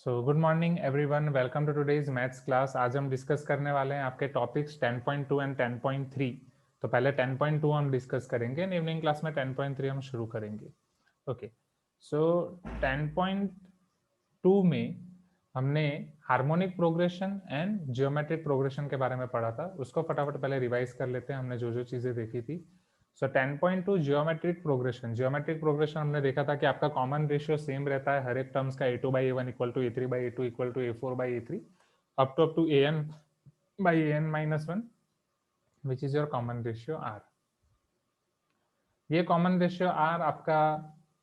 So good morning everyone, welcome to today's maths class. आज हम discuss करने वाले हैं आपके टॉपिक्स 10.2 एंड 10.3। तो पहले 10.2 हम डिस्कस करेंगे एंड इवनिंग क्लास में 10.3 हम शुरू करेंगे। ओके, सो 10.2 में हमने harmonic progression and geometric progression के बारे में पढ़ा था। उसको फटाफट पहले रिवाइज कर लेते हैं, हमने जो जो चीज़ें देखी थी। सो 10.2 जियोमेट्रिक प्रोग्रेशन। जियोमेट्रिक प्रोग्रेशन हमने देखा था कि आपका कॉमन रेशियो सेम रहता है हर एक टर्म्स का, a2 by a1 equal to a3 by a2 equal to a4 by a3 up to an by an minus 1 which is your common ratio r। ये कॉमन रेशियो r आपका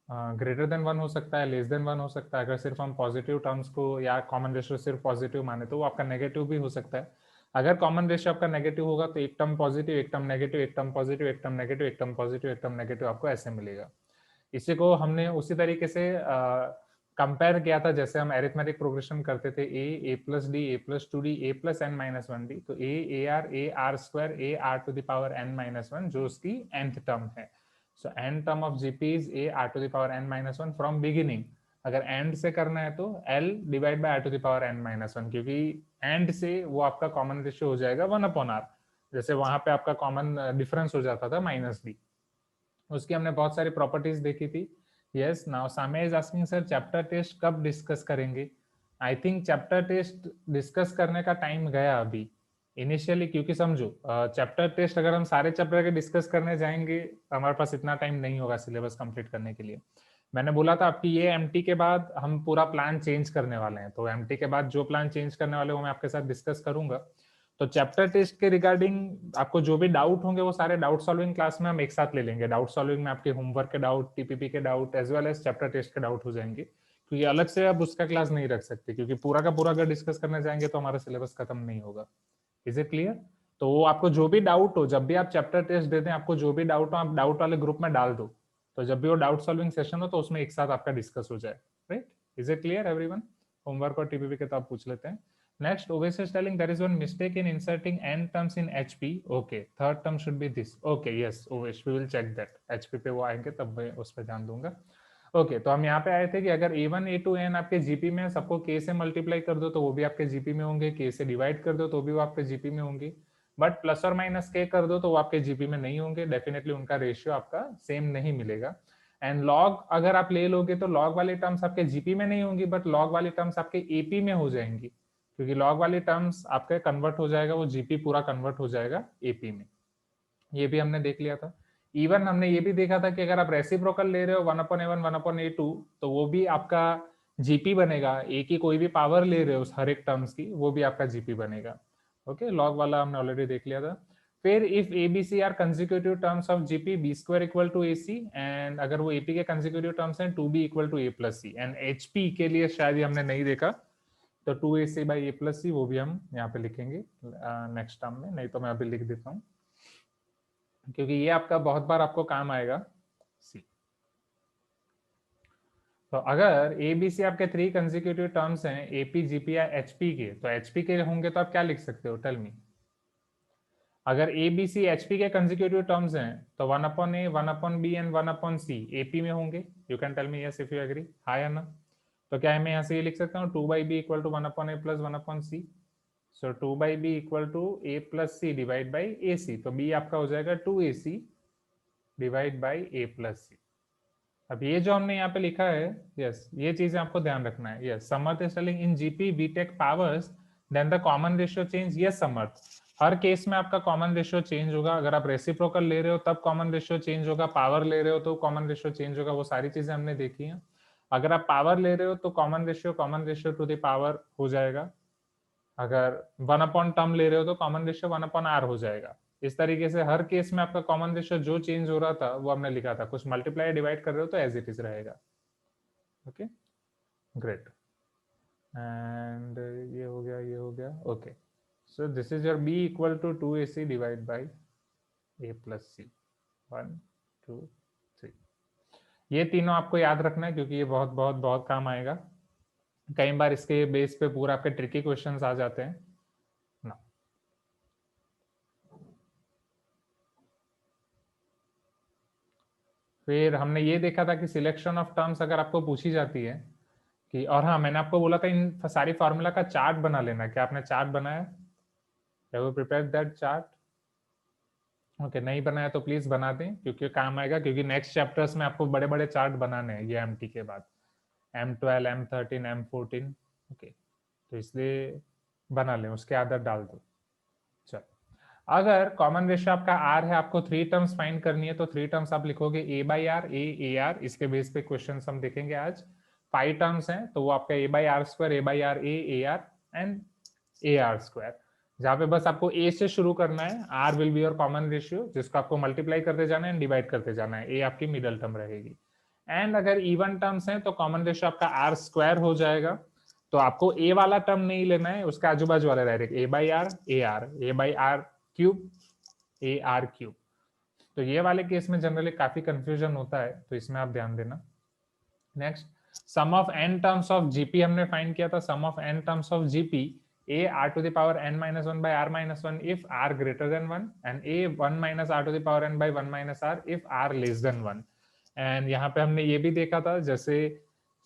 greater than 1 हो सकता है, less than 1 हो सकता है। अगर सिर्फ हम पॉजिटिव टर्म्स को या कॉमन रेशियो सिर्फ पॉजिटिव माने तो वो आपका नेगेटिव भी हो सकता है। अगर कॉमन रेशियो आपका नेगेटिव होगा तो एक टर्म पॉजिटिव, एक टर्म नेगेटिव, एक टर्म पॉजिटिव, एक टर्म नेगेटिव, एक टर्म पॉजिटिव, एक टर्म नेगेटिव, आपको ऐसे मिलेगा। इसी को हमने उसी तरीके से कंपेयर किया था जैसे हम एरिथमेटिक प्रोग्रेशन करते थे, A plus D, A plus two D, A plus N minus one D. तो A are square, A R to the power N minus one, जो उसकी nth टर्म है। So N term of GP is A are to the power N minus one from beginning. अगर end से करना है तो L divide by R to the power N minus one, क्योंकि end से वो आपका कॉमन रेशियो हो जाएगा 1/r। जैसे वहां पे आपका कॉमन डिफरेंस हो जाता था माइनस डी। उसकी हमने बहुत सारी प्रॉपर्टीज देखी थी। यस, नाउ सामे is asking sir chapter test कब डिस्कस करेंगे। I think chapter test discuss करने का टाइम गया अभी इनिशियली, क्योंकि समझो चैप्टर टेस्ट अगर हम सारे चैप्टर के डिस्कस करने जाएंगे हमारे पास इतना टाइम नहीं होगा सिलेबस कंप्लीट करने के लिए। मैंने बोला था आपकी ये एमटी के बाद हम पूरा प्लान चेंज करने वाले हैं, तो एमटी के बाद जो प्लान चेंज करने वाले वो मैं आपके साथ डिस्कस करूंगा। तो चैप्टर टेस्ट के रिगार्डिंग आपको जो भी डाउट होंगे वो सारे डाउट सॉल्विंग क्लास में हम एक साथ ले लेंगे। डाउट सॉल्विंग में आपके होमवर्क के डाउट, टीपीपी के doubt as well as chapter test के डाउट हो जाएंगे, क्योंकि अलग से आप उसका क्लास नहीं रख सकते, क्योंकि पूरा का पूरा अगर डिस्कस करने जाएंगे तो हमारा सिलेबस खत्म नहीं होगा। Is it clear? तो वो आपको जो भी डाउट हो, जब भी आप चैप्टर टेस्ट देते हैं, आपको जो भी डाउट हो आप डाउट वाले ग्रुप में डाल दो, तो जब भी वो डाउट सॉल्विंग सेशन हो तो उसमें एक साथ आपका डिस्कस हो जाए। Right? Is it clear everyone? Homework और टीपीपी के तो आप पूछ लेते हैं। Next, Ovis is telling there is one mistake in inserting n terms in HP. Okay, third term should be this. Okay, yes, Ovis, we will check that. HP पे वो आएंगे तब मैं उस पर ध्यान दूंगा। ओके, तो हम यहाँ पे आए थे कि अगर a1 a2 n आपके जीपी में, सबको k से मल्टीप्लाई कर दो तो वो भी आपके जीपी में होंगे, k से डिवाइड कर दो तो भी वो आपके जीपी में होंगे, बट प्लस और माइनस k कर दो तो वो आपके जीपी में नहीं होंगे। डेफिनेटली उनका रेशियो आपका सेम नहीं मिलेगा। एंड लॉग अगर आप ले लोगे तो लॉग वाली टर्म्स आपके जीपी में नहीं होंगी, बट लॉग वाली टर्म्स आपके एपी में हो जाएंगी, क्योंकि लॉग वाली टर्म्स आपका कन्वर्ट हो जाएगा, वो जीपी पूरा कन्वर्ट हो जाएगा एपी में। ये भी हमने देख लिया था। इवन हमने ये भी देखा था कि अगर आप रेसिप्रोकल ले रहे हो 1/a1 1/a2 तो वो भी आपका जीपी बनेगा। ए की कोई भी पावर ले रहे हो हर एक टर्म्स की, वो भी आपका जीपी बनेगा। ओके, लॉग वाला हमने ऑलरेडी देख लिया था। फिर if A B C are consecutive terms of GP, B square equal to A C, and अगर वो एपी के कंसेक्यूटिव टर्म्स हैं, to be equal to A plus C. And HP के लिए शायद ही हमने नहीं देखा, तो 2ac बाई ए प्लस सी वो भी हम यहाँ पे लिखेंगे नेक्स्ट टर्म में, नहीं तो मैं अभी लिख देता हूँ, क्योंकि ये आपका बहुत बार आपको काम आएगा। सी, तो अगर ए बी सी आपके 3 कंसेक्यूटिव टर्म्स हैं, एपी जीपी या एचपी के, तो एचपी के होंगे तो आप क्या लिख सकते हो, टेल मी। अगर ए बी सी एचपी के कंसेक्यूटिव टर्म्स हैं तो 1/a 1/b and 1/c AP में होंगे। You can tell me yes if you agree, हाँ या ना। तो क्या है, मैं यहाँ से ये लिख सकता हूँ 2/b equal to 1/a plus 1/c। So 2/b equal to a plus C divide by A C, तो b आपका हो जाएगा 2ac divide by a plus C. अब ये जो हमने यहाँ पे लिखा है, यस, ये चीजें आपको ध्यान रखना है। Yes, Samarth is telling in GP बीटेक powers then the common ratio change. Yes Samarth, हर केस में आपका कॉमन रेशियो चेंज होगा। अगर आप रेसिप्रोकल ले रहे हो तब कॉमन रेशियो चेंज होगा, पावर ले रहे हो तो कॉमन रेशियो चेंज होगा, वो सारी चीजें हमने देखी हैं। अगर आप पावर ले रहे हो तो common ratio two the power हो जाएगा। अगर 1/टर्म ले रहे हो तो कॉमन रेशियो 1/r हो जाएगा। इस तरीके से हर केस में आपका कॉमन रेशियो जो चेंज हो रहा था वो हमने लिखा था। कुछ मल्टीप्लाई डिवाइड कर रहे हो तो एज इट इज रहेगा। Okay, great. एंड ये हो गया, ये हो गया। Okay, so this is your b equal to 2ac divide by a plus C. 1 2 3, ये तीनों आपको याद रखना है, क्योंकि ये बहुत बहुत बहुत काम आएगा। कई बार इसके बेस पे पूरा आपके ट्रिकी क्वेश्चंस आ जाते हैं ना। फिर हमने ये देखा था कि सिलेक्शन ऑफ टर्म्स अगर आपको पूछी जाती है कि, और हाँ मैंने आपको बोला था इन सारी फार्मूला का चार्ट बना लेना। क्या आपने चार्ट बनाया? Have you prepared that chart? Okay, नहीं बनाया तो प्लीज बना दें क्योंकि काम आएगा, क्योंकि नेक्स्ट चैप्टर्स में आपको बड़े बड़े चार्ट बनाने हैं ये एमटी के बाद, M12 M13 M14। ओके, तो इसलिए बना लें, उसके आदत डाल दो। चलो, अगर कॉमन रेशियो आपका आर है, आपको 3 टर्म्स फाइंड करनी है, तो 3 टर्म्स आप लिखोगे A by R, A R. इसके बेस पे क्वेश्चन हम देखेंगे आज। 5 टर्म्स हैं तो वो आपका A by R square, A by R, A R and A are square, जहां पे बस आपको ए से शुरू करना है। R will be your common ratio, जिसको आपको मल्टीप्लाई करते जाना है एंड डिवाइड करते जाना है। ए आपकी मिडल टर्म रहेगी। एंड अगर इवन टर्म्स हैं तो कॉमन रेशियो आपका आर स्क्वायर हो जाएगा। तो आपको ए वाला टर्म नहीं लेना है, उसका आजू बाजू वाला direct A by R, A by are cube, A R cube. तो ये वाले केस में जनरली काफी कंफ्यूजन होता है, तो इसमें आप ध्यान देना। Next, sum of N terms of GP हमने फाइंड किया था। Sum of N terms of GP a r to the power n minus 1 by r minus 1 if r greater than 1 and a 1 minus r to the power n by 1 minus r if r less than 1। And यहाँ पे हमने ये भी देखा था, जैसे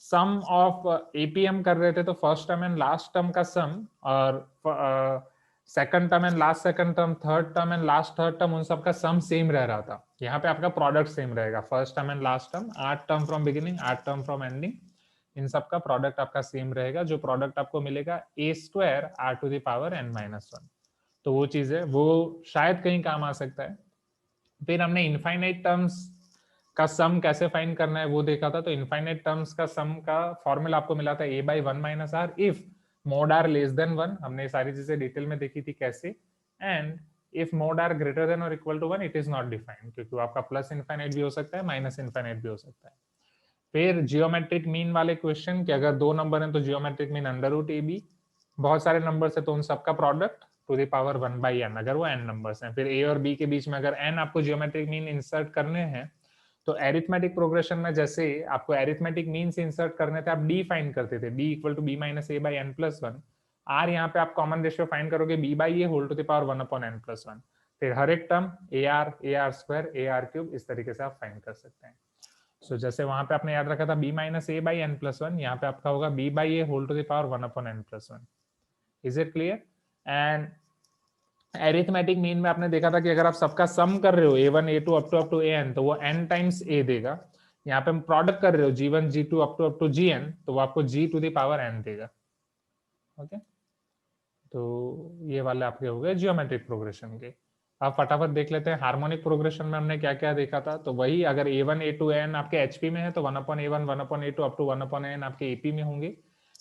सम of APM कर रहे थे तो first term and last term का सम, और second term and last second term, third term and last third term, उन सबका सम सेम रह रहा था। यहाँ पे आपका प्रोडक्ट सेम रहेगा, first term and last term, 8 term from beginning, 8 term from ending, इन सब का प्रोडक्ट आपका सेम रहेगा। जो प्रोडक्ट आपको मिलेगा A square R to the power n minus 1। तो वो चीज है, वो शायद कहीं काम आ सकता है। फिर हमने इनफाइनाइट टर्म्स का सम कैसे फाइंड करना है वो देखा था। तो इनफाइनाइट टर्म्स का सम का फॉर्मूला आपको मिला था a by 1 minus R if mod R less than 1। हमने सारी चीजें डिटेल में देखी थी कैसे। And if mod R greater than और equal to 1 it is not defined, क्योंकि आपका प्लस इनफाइनाइट भी हो सकता है, माइनस इनफाइनाइट भी हो सकता है। फिर जियोमेट्रिक मीन वाले क्वेश्चन कि अगर 2 नंबर हैं तो geometric mean under root A B, बहुत सारे नंबर है तो उन सबका product to the power 1 by N, अगर वो n नंबर्स हैं। फिर a और b के बीच में अगर n आपको जियोमेट्रिक मीन इंसर्ट करने हैं, तो एरिथमेटिक प्रोग्रेशन में जैसे आपको एरिथमेटिक मीन से इंसर्ट करने थे, आप d फाइंड करते थे, b equal to b minus a by n plus 1। r यहाँ पे आप कॉमन रेशियो फाइंड करोगे b by a whole to the power 1 upon n plus 1। फिर हर एक term a r square, a r cube, इस तरीके से आप फाइंड कर सकते हैं। सो जैसे वहां पे आपने याद रखा था b minus a by n plus 1, यहाँ पे आपका होगा b by a whole to the power 1 upon n plus 1। Is it clear? And arithmetic mean में आपने देखा था कि अगर आप सबका सम कर रहे हो a1 a2 up to an, तो वो n टाइम्स a देगा। यहाँ पे हम प्रोडक्ट कर रहे हो g1 g2 up to gn, तो वो आपको g to the power n देगा। ओके, तो ये वाले आपके हो गए जियोमेट्रिक प्रोग्रेशन के। आप फटाफट देख लेते हैं हार्मोनिक प्रोग्रेशन में हमने क्या क्या देखा था। तो वही, अगर a1 a2 an आपके एचपी में है तो 1 upon a1 1 upon a2 up to 1 upon an आपके एपी में होंगे।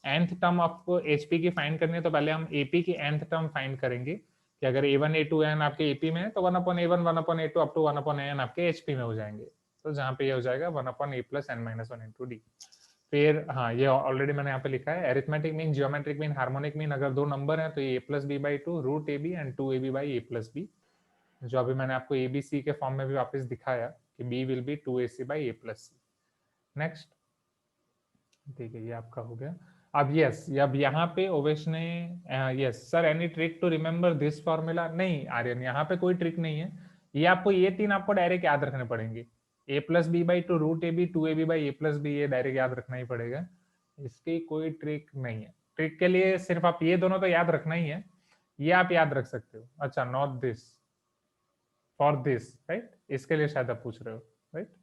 nth टर्म आपको एचपी की फाइंड करनी है, तो पहले हम एपी की nth टर्म फाइंड करेंगे कि अगर a1 a2 an आपके एपी में है तो 1 upon a1 1 upon a2 up to 1 upon an आपके एचपी में हो जाएंगे। तो जहाँ पे ये हो जाएगा 1 upon a plus n minus 1 into D. फिर हाँ, ये ऑलरेडी मैंने यहाँ पे लिखा है, arithmetic mean, geometric mean, harmonic mean, अगर 2 नंबर हैं तो ये a plus B by 2 root A B and 2 A B by a plus B, जो अभी मैंने आपको एबीसी के फॉर्म में भी वापस दिखाया कि b will be 2ac by a plus C. Next, ठीक है, ये आपका हो गया। अब यस, अब यहाँ पे ओवेश ने yes sir any trick to remember this formula? नहीं आर्यन, यहाँ पे कोई ट्रिक नहीं है। ये आपको ये 3 आपको डायरेक्ट याद रखने पड़ेंगे, a plus B by 2 root A B, 2ab by a plus B, ये डायरेक्ट याद रखना ही पड़ेगा। इसकी कोई ट्रिक नहीं है। ट्रिक के लिए सिर्फ आप ये दोनों तो याद रखना ही है, ये आप याद रख सकते हो। अच्छा, not this, for this, right, इसके लिए शायद आप पूछ रहे हो, right.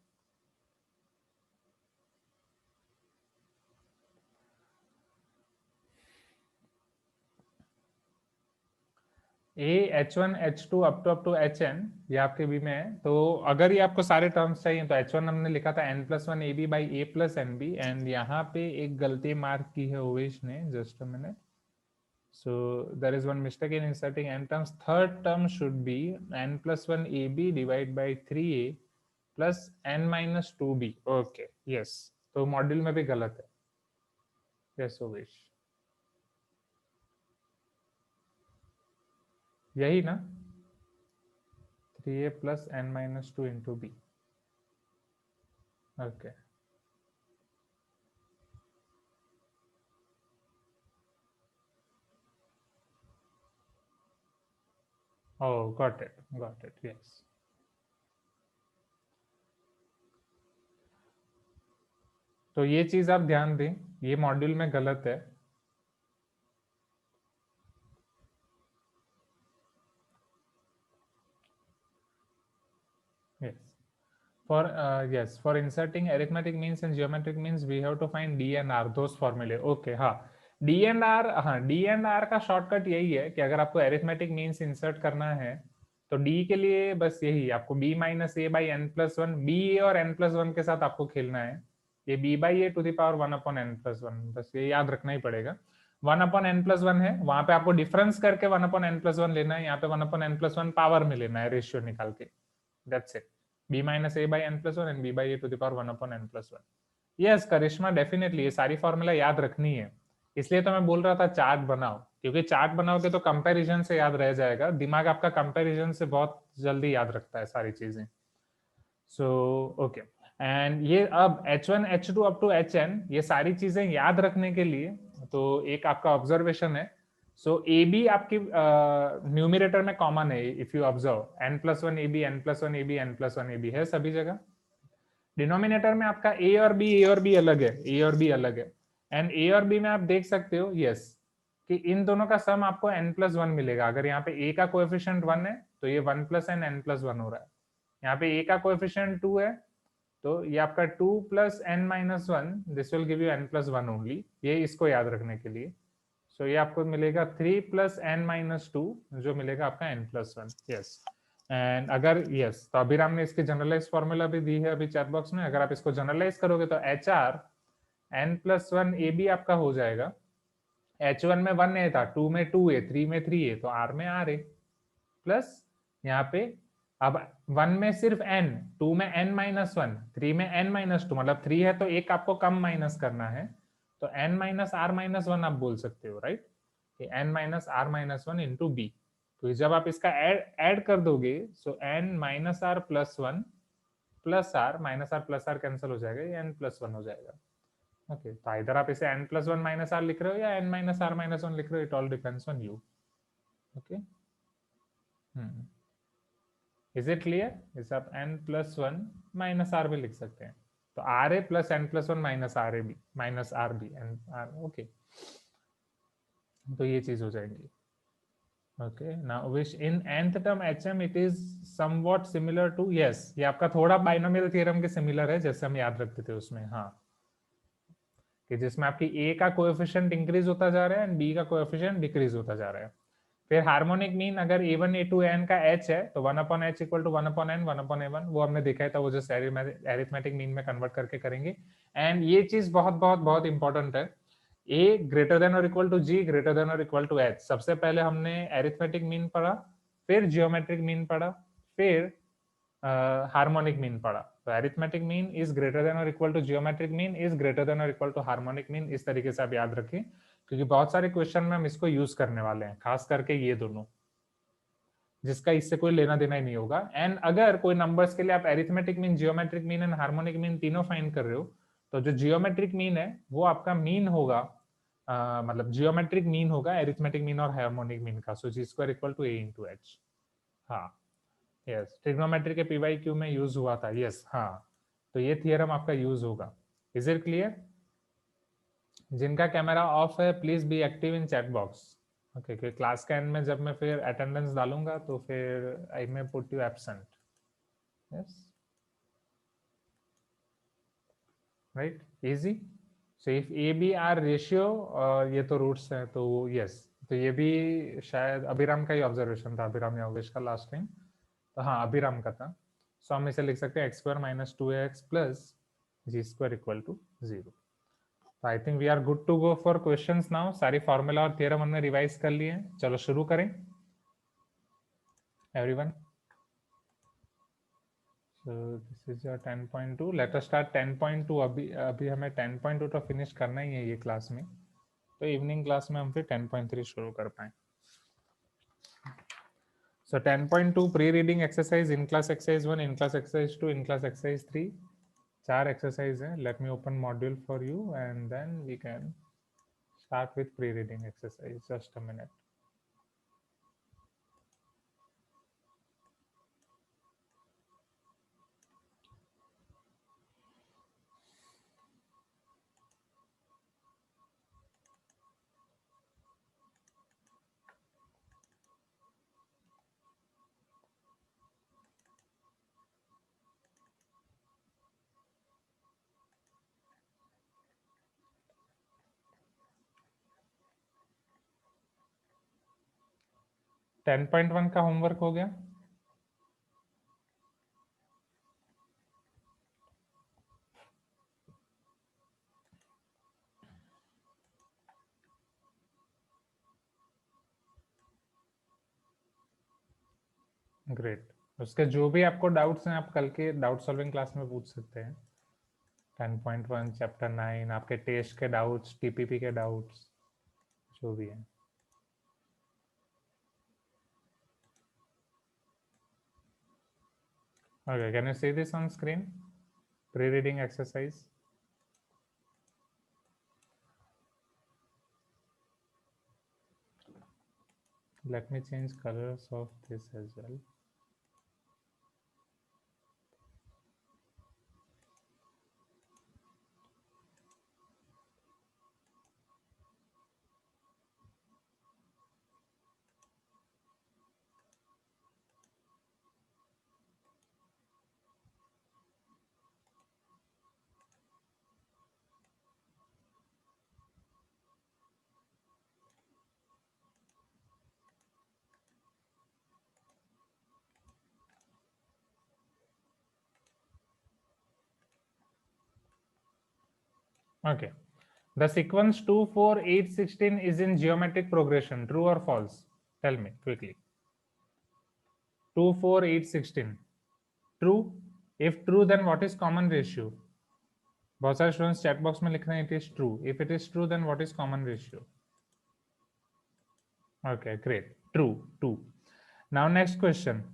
A H1 H2 up to HN, ये आपके बी में है। तो अगर ये आपको सारे टर्म्स चाहिए तो H1 हमने लिखा था n plus 1 AB by a plus NB। And यहाँ पे एक गलती मार्क की है ओवेश ने, just a minute. So there is one mistake in inserting n terms. Third term should be n plus 1 AB divided by 3A plus n minus 2B. Okay, yes. तो module में भी गलत है। Yes, ओवेश, यही ना, 3A plus n minus 2 into B। Okay. Oh, got it, yes। तो ये चीज आप ध्यान दें ये मॉड्यूल में गलत है। Yes. For inserting arithmetic means and geometric means we have to find D and R, those formulae. Okay, हाँ, D and R, हाँ, D and R का शॉर्टकट यही है कि अगर आपको arithmetic means इंसर्ट करना है तो D के लिए बस यही, आपको B minus A by N plus one, B A और एन प्लस वन के साथ आपको खेलना है। ये B by a to the power one upon n plus one, बस ये याद रखना ही पड़ेगा। One upon n plus one है, वहां पे आपको डिफरेंस करके one upon n plus one लेना है, यहाँ पे one upon n plus one power में लेना है, रेशियो निकाल के। That's it. b minus a by n plus 1 and b by a to the power 1 upon n plus 1। Yes Karishma, definitely ये सारी फॉर्मूला याद रखनी है, इसलिए तो मैं बोल रहा था चार्ट बनाओ, क्योंकि चार्ट बनाओगे तो कंपैरिजन से याद रह जाएगा, दिमाग आपका कंपैरिजन से बहुत जल्दी याद रखता है सारी चीजें। सो ओके, एंड ये अब h1 h2 up to hn, ये सारी चीजें याद रखने के लिए तो एक आपका ऑब्जर्वेशन है। सो ए बी आपकी न्यूमिरेटर में कॉमन है, if you observe n plus one a b, n plus one a b, n plus one a b है सभी जगह। डिनोमिनेटर में आपका ए और बी अलग है, ए और बी अलग है। एंड ए और बी में आप देख सकते हो यस कि इन दोनों का सम आपको n प्लस वन मिलेगा। अगर यहाँ पे a का कोएफिशिएंट 1 है तो ये 1 plus n n plus one हो रहा है। यहाँ पे a का कोएफिशिएंट 2 है तो ये आपका 2 plus N minus one, this will give you n plus one only, ये इसको याद रखने के लिए। सो ये आपको मिलेगा 3 प्लस एन माइनस टू, जो मिलेगा आपका n plus one. Yes, and अगर यस तो अभिराम ने इसकी जनरलाइज फॉर्मूला भी दी है अभी चैट बॉक्स में, अगर आप इसको जनरलाइज करोगे तो h r n plus one a b आपका हो जाएगा। H1 में 1 ए था, 2 में 2 ए, 3 में 3 ए, तो R में R ए प्लस यहाँ पे अब 1 में सिर्फ n, 2 में n माइनस वन, 3 में n माइनस टू, मतलब 3 है तो एक आपको कम माइनस करना है, तो n minus r minus one आप बोल सकते हो, राइट, कि n minus r minus one into b. तो जब आप इसका ऐड कर दोगे so n minus r plus one plus r minus r plus r cancel हो जाएगा, ये n प्लस वन हो जाएगा। ओके, तो इधर आप इसे n plus one minus r लिख रहे हो या n minus r minus one लिख रहे हो, it all depends on you. Okay, is it clear? इसे आप n plus one minus r भी लिख सकते हैं, तो r a plus n plus one minus r a b minus r b n r. Okay, तो ये चीज हो जाएगी। Okay, now which in nth term hm it is somewhat similar to, yes ये आपका थोड़ा बाइनोमियल थ्योरम के similar है, जैसे हम याद रखते थे उसमें, हाँ, कि जिसमें आपकी ए का कोएफिशिएंट इंक्रीज होता जा रहा है एंड बी का कोएफिशिएंट डिक्रीज होता जा रहा है। फिर हार्मोनिक मीन अगर a1 a2 n का h है तो 1 upon h equal to 1 upon n 1 upon a1, वो हमने देखा था, वो जो एरिथमेटिक मीन में कन्वर्ट करके करेंगे। एंड ये चीज बहुत बहुत बहुत इंपॉर्टेंट है, a ग्रेटर देन और equal to g greater than और इक्वल टू h। सबसे पहले हमने एरिथमेटिक मीन पढ़ा, फिर जियोमेट्रिक मीन पढ़ा, फिर हार्मोनिक मीन पढ़ा। तो arithmetic mean is greater than और equal to geometric mean is greater than और इक्वल टू हार्मोनिक मीन, इस तरीके से आप याद रखें, क्योंकि बहुत सारे क्वेश्चन में हम इसको यूज करने वाले हैं, खास करके ये दोनों, जिसका इससे कोई लेना देना ही नहीं होगा। एंड अगर कोई नंबर्स के लिए आप arithmetic mean, geometric mean and harmonic mean तीनों फाइंड कर रहे हो, तो जो जियोमेट्रिक मीन है वो आपका मीन होगा, मतलब जियोमेट्रिक मीन होगा एरिथमेटिक मीन और हार्मोनिक मीन का, so G square equal to a into H. हाँ, यस, ट्रिग्नोमेट्री के पीवाईक्यू में यूज हुआ था, यस, हाँ, तो ये थियरम आपका यूज होगा। Is it clear? जिनका कैमरा ऑफ है please be active in chat box. Okay, क्योंकि क्लास के एंड में जब मैं फिर अटेंडेंस डालूंगा तो फिर I may put you absent. Yes, right, easy. So if A B R ratio, और ये तो रूट्स हैं तो यस, तो ये भी शायद अभिराम का ही ऑब्जर्वेशन था, अभिराम योगेश का लास्ट टाइम, तो हाँ अभिराम का था। सो हम इसे लिख सकते हैं X square minus two X plus G square equal to zero. तो I think we are good to go for questions now. सारी फॉर्मूला और थियरम हमने रिवाइज कर लिए हैं, चलो शुरू करें everyone. So this is your 10.2, let us start 10.2। अभी हमें 10.2 तो फिनिश करना ही है ये क्लास में, तो इवनिंग क्लास में हम फिर 10.3 शुरू कर पाए। So 10.2 pre reading exercise, in class exercise 1, in class exercise 2, in class exercise 3, 4 exercise हैं। Let me open module for you and then we can start with pre reading exercise. Just a minute. 10.1 का homework हो गया? Great. उसके जो भी आपको doubts हैं आप कल के डाउट सॉल्विंग क्लास में पूछ सकते हैं। 10.1 चैप्टर 9 आपके टेस्ट के डाउट्स, टीपीपी के डाउट्स, जो भी है। Okay, can you see this on screen? Pre-reading exercise. Let me change colors of this as well. Okay. The sequence 2, 4, 8, 16 is in geometric progression. True or false? Tell me quickly. 2, 4, 8, 16. True? If true, then what is common ratio? बहुत सारे students chat box में लिख रहे हैं it is true. If it is true, then what is common ratio? Okay, great. True, 2. Now next question.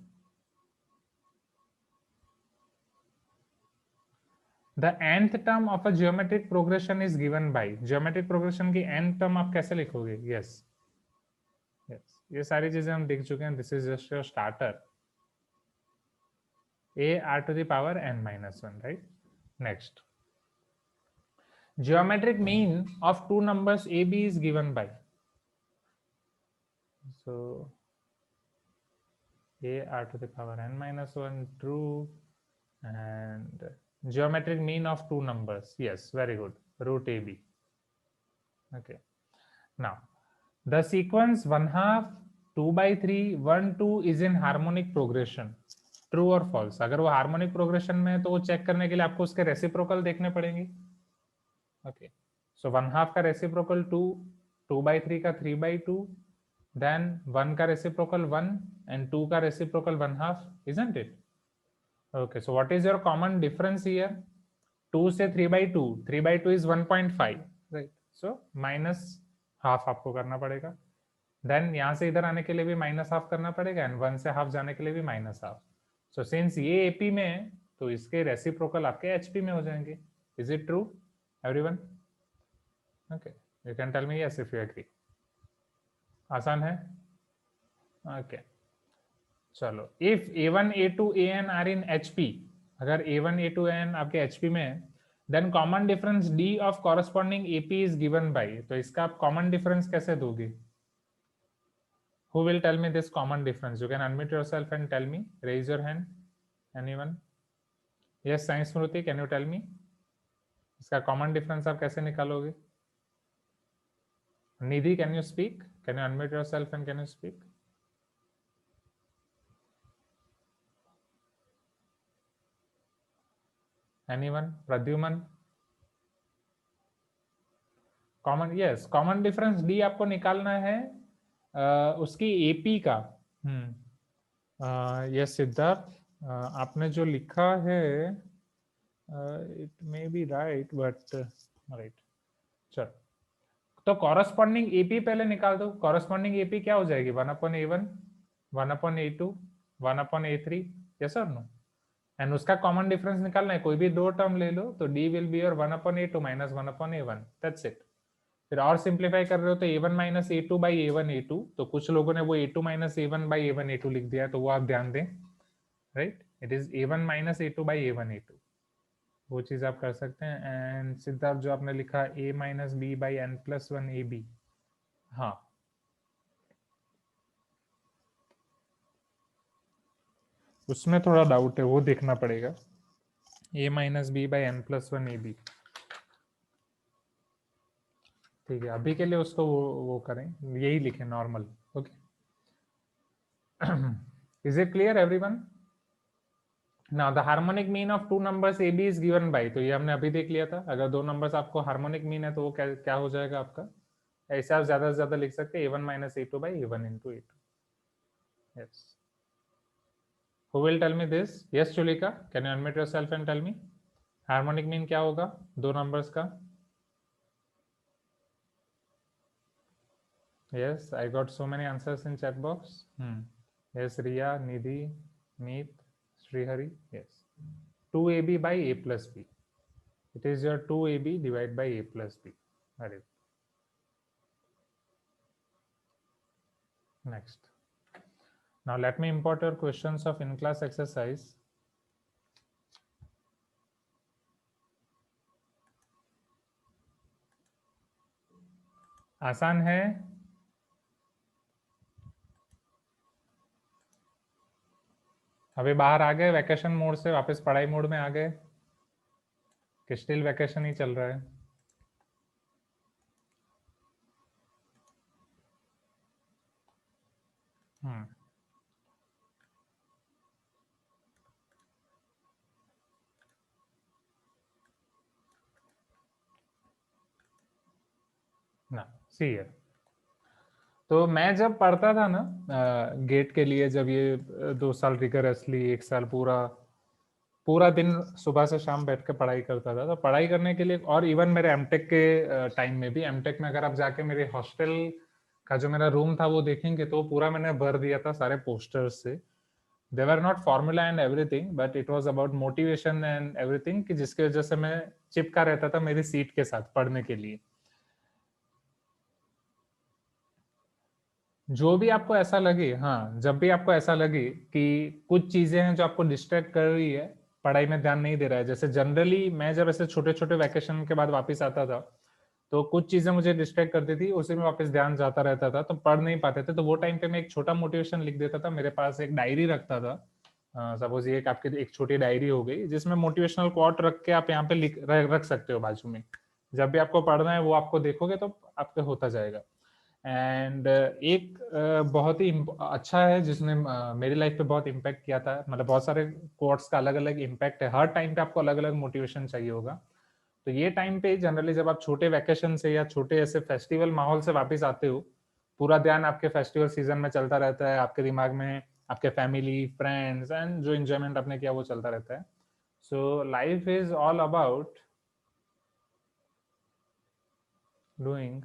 The nth term of a geometric progression is given by. Geometric progression की nth term आप कैसे लिखोगे? Yes. Yes. ये सारी चीजें हम देख चुके हैं. This is just your starter. A r to the power n minus 1, right? Next. Geometric mean of two numbers a b is given by. So a r to the power n minus 1, true. And geometric mean of two numbers, yes, very good, root ab. Okay, now the sequence 1/2, 2/3, 1 2 is in harmonic progression. True और false? अगर वो harmonic progression में है तो वो check करने के लिए आपको उसके रेसिप्रोकल देखने पड़ेंगे. ओके, सो 1/2 का रेसिप्रोकल 2, 2/3 का 3/2, देन 1 का रेसिप्रोकल 1 and 2 का reciprocal 1/2, isn't it? Okay, so what is your common difference here? 2 से 3/2, 3/2 is 1.5, right? So minus half आपको करना पड़ेगा. देन यहाँ से इधर आने के लिए भी माइनस हाफ करना पड़ेगा एंड 1 से हाफ जाने के लिए भी माइनस हाफ. सो सिंस ये एपी में है तो इसके रेसिप्रोकल आपके एचपी में हो जाएंगे. Is it true everyone? Okay, you can tell me yes if you agree. आसान है? ओके, चलो. If a1 a2 an are in HP, अगर a1 a2 an आपके एचपी में है, then common difference d of corresponding AP is given by. तो इसका आप कॉमन डिफरेंस कैसे दोगे? Who will tell me this common difference? You can unmute yourself and tell me. Raise your hand. Anyone? Yes, Science Smruti, can you tell me? इसका common difference आप कैसे निकालोगे? Nidhi, can you speak? Can you unmute yourself and can you speak? Anyone? Pradyuman? Common, yes, common difference D आपको निकालना है उसकी AP का. yes, Siddharth, आपने जो लिखा है it may be right, but right. चलो, तो कॉरस्पॉन्डिंग एपी पहले निकाल दो. कॉरस्पॉन्डिंग एपी क्या हो जाएगी? 1/a1, 1/a2, 1/a3, यस और नो? एंड उसका कॉमन डिफरेंस निकालना है. कोई भी दो टर्म ले लो तो D will be your 1/a2 minus 1/a1. That's it. फिर और सिंप्लीफाई कर रहे हो तो a1 minus a2 by a1 a2. तो कुछ लोगों ने वो a2 minus a1 by a1 a2 लिख दिया, तो वो आप ध्यान दें. Right, it is a1 minus a2 by a1 a2. वो चीज आप कर सकते हैं. एंड सिद्धार्थ, जो आपने लिखा a minus b by n plus 1 ab, हाँ, उसमें थोड़ा डाउट है, वो देखना पड़ेगा. a minus b by n plus 1 ab. ठीक है, अभी के लिए उसको वो करें, यही लिखें normal. Okay, Is it clear everyone? Now the harmonic mean of two numbers AB is given by, तो ये हमने अभी देख लिया था, अगर दो नंबर्स आपको हार्मोनिक मीन है तो वो क्या क्या हो जाएगा आपका, ऐसे आप ज्यादा से ज्यादा लिख सकते हैं A1 minus A2 by A1 into A2. Yes. Who will tell me this? Yes, Chulika, can you unmute yourself and tell me? Harmonic mean क्या होगा दो नंबर्स का? Yes, I got so many answers in chat box. Yes, Riya, Nidhi, Meet, Srihari. Yes, 2AB by A plus B. It is your 2AB divided by A plus B. Very good. Next. Now let me import your questions of in-class exercise. आसान है, अभी बाहर आ गए vacation mode से वापस पढ़ाई mode में आ गए कि स्टिल वैकेशन ही चल रहा है? ना सी है। तो मैं जब पढ़ता था ना गेट के लिए, जब ये 2 साल रिगरसली 1 साल पूरा पूरा दिन सुबह से शाम बैठ के पढ़ाई करता था, तो पढ़ाई करने के लिए, और इवन मेरे एमटेक के टाइम में भी, एमटेक में अगर आप जाके मेरे हॉस्टल का जो मेरा रूम था वो देखेंगे तो पूरा मैंने भर दिया था सारे पोस्टर्स से। They were not formula and everything, but it was about motivation and everything, कि जिसकी वजह से मैं चिपका रहता था मेरी सीट के साथ पढ़ने के लिए। जो भी आपको ऐसा लगे, हाँ, जब भी आपको ऐसा लगे कि कुछ चीजें हैं जो आपको डिस्ट्रैक्ट कर रही है, पढ़ाई में ध्यान नहीं दे रहा है, जैसे जनरली मैं जब ऐसे छोटे छोटे वैकेशन के बाद वापस आता था तो कुछ चीजें मुझे डिस्ट्रैक्ट करती थी, उसी में वापस ध्यान जाता रहता था, तो पढ़ नहीं पाते थे। तो वो टाइम पे मैं एक छोटा मोटिवेशन लिख देता था, मेरे पास एक डायरी रखता था। सपोज ये आपकी एक छोटी डायरी हो गई जिसमें मोटिवेशनल कोट रख के आप यहाँ पे रख सकते हो बाजू में, जब भी आपको पढ़ना है वो आपको देखोगे तो आपके होता जाएगा। एंड एक बहुत ही अच्छा है जिसने मेरी लाइफ पे बहुत इम्पैक्ट किया था, मतलब बहुत सारे कोट्स का अलग अलग इम्पैक्ट है, हर टाइम पे आपको अलग अलग मोटिवेशन चाहिए होगा। तो ये टाइम पे जनरली जब आप छोटे वैकेशन से या छोटे ऐसे फेस्टिवल माहौल से वापस आते हो, पूरा ध्यान आपके फेस्टिवल सीजन में चलता रहता है, आपके दिमाग में आपके फैमिली फ्रेंड्स एंड जो इंजॉयमेंट आपने किया वो चलता रहता है। So life is all about doing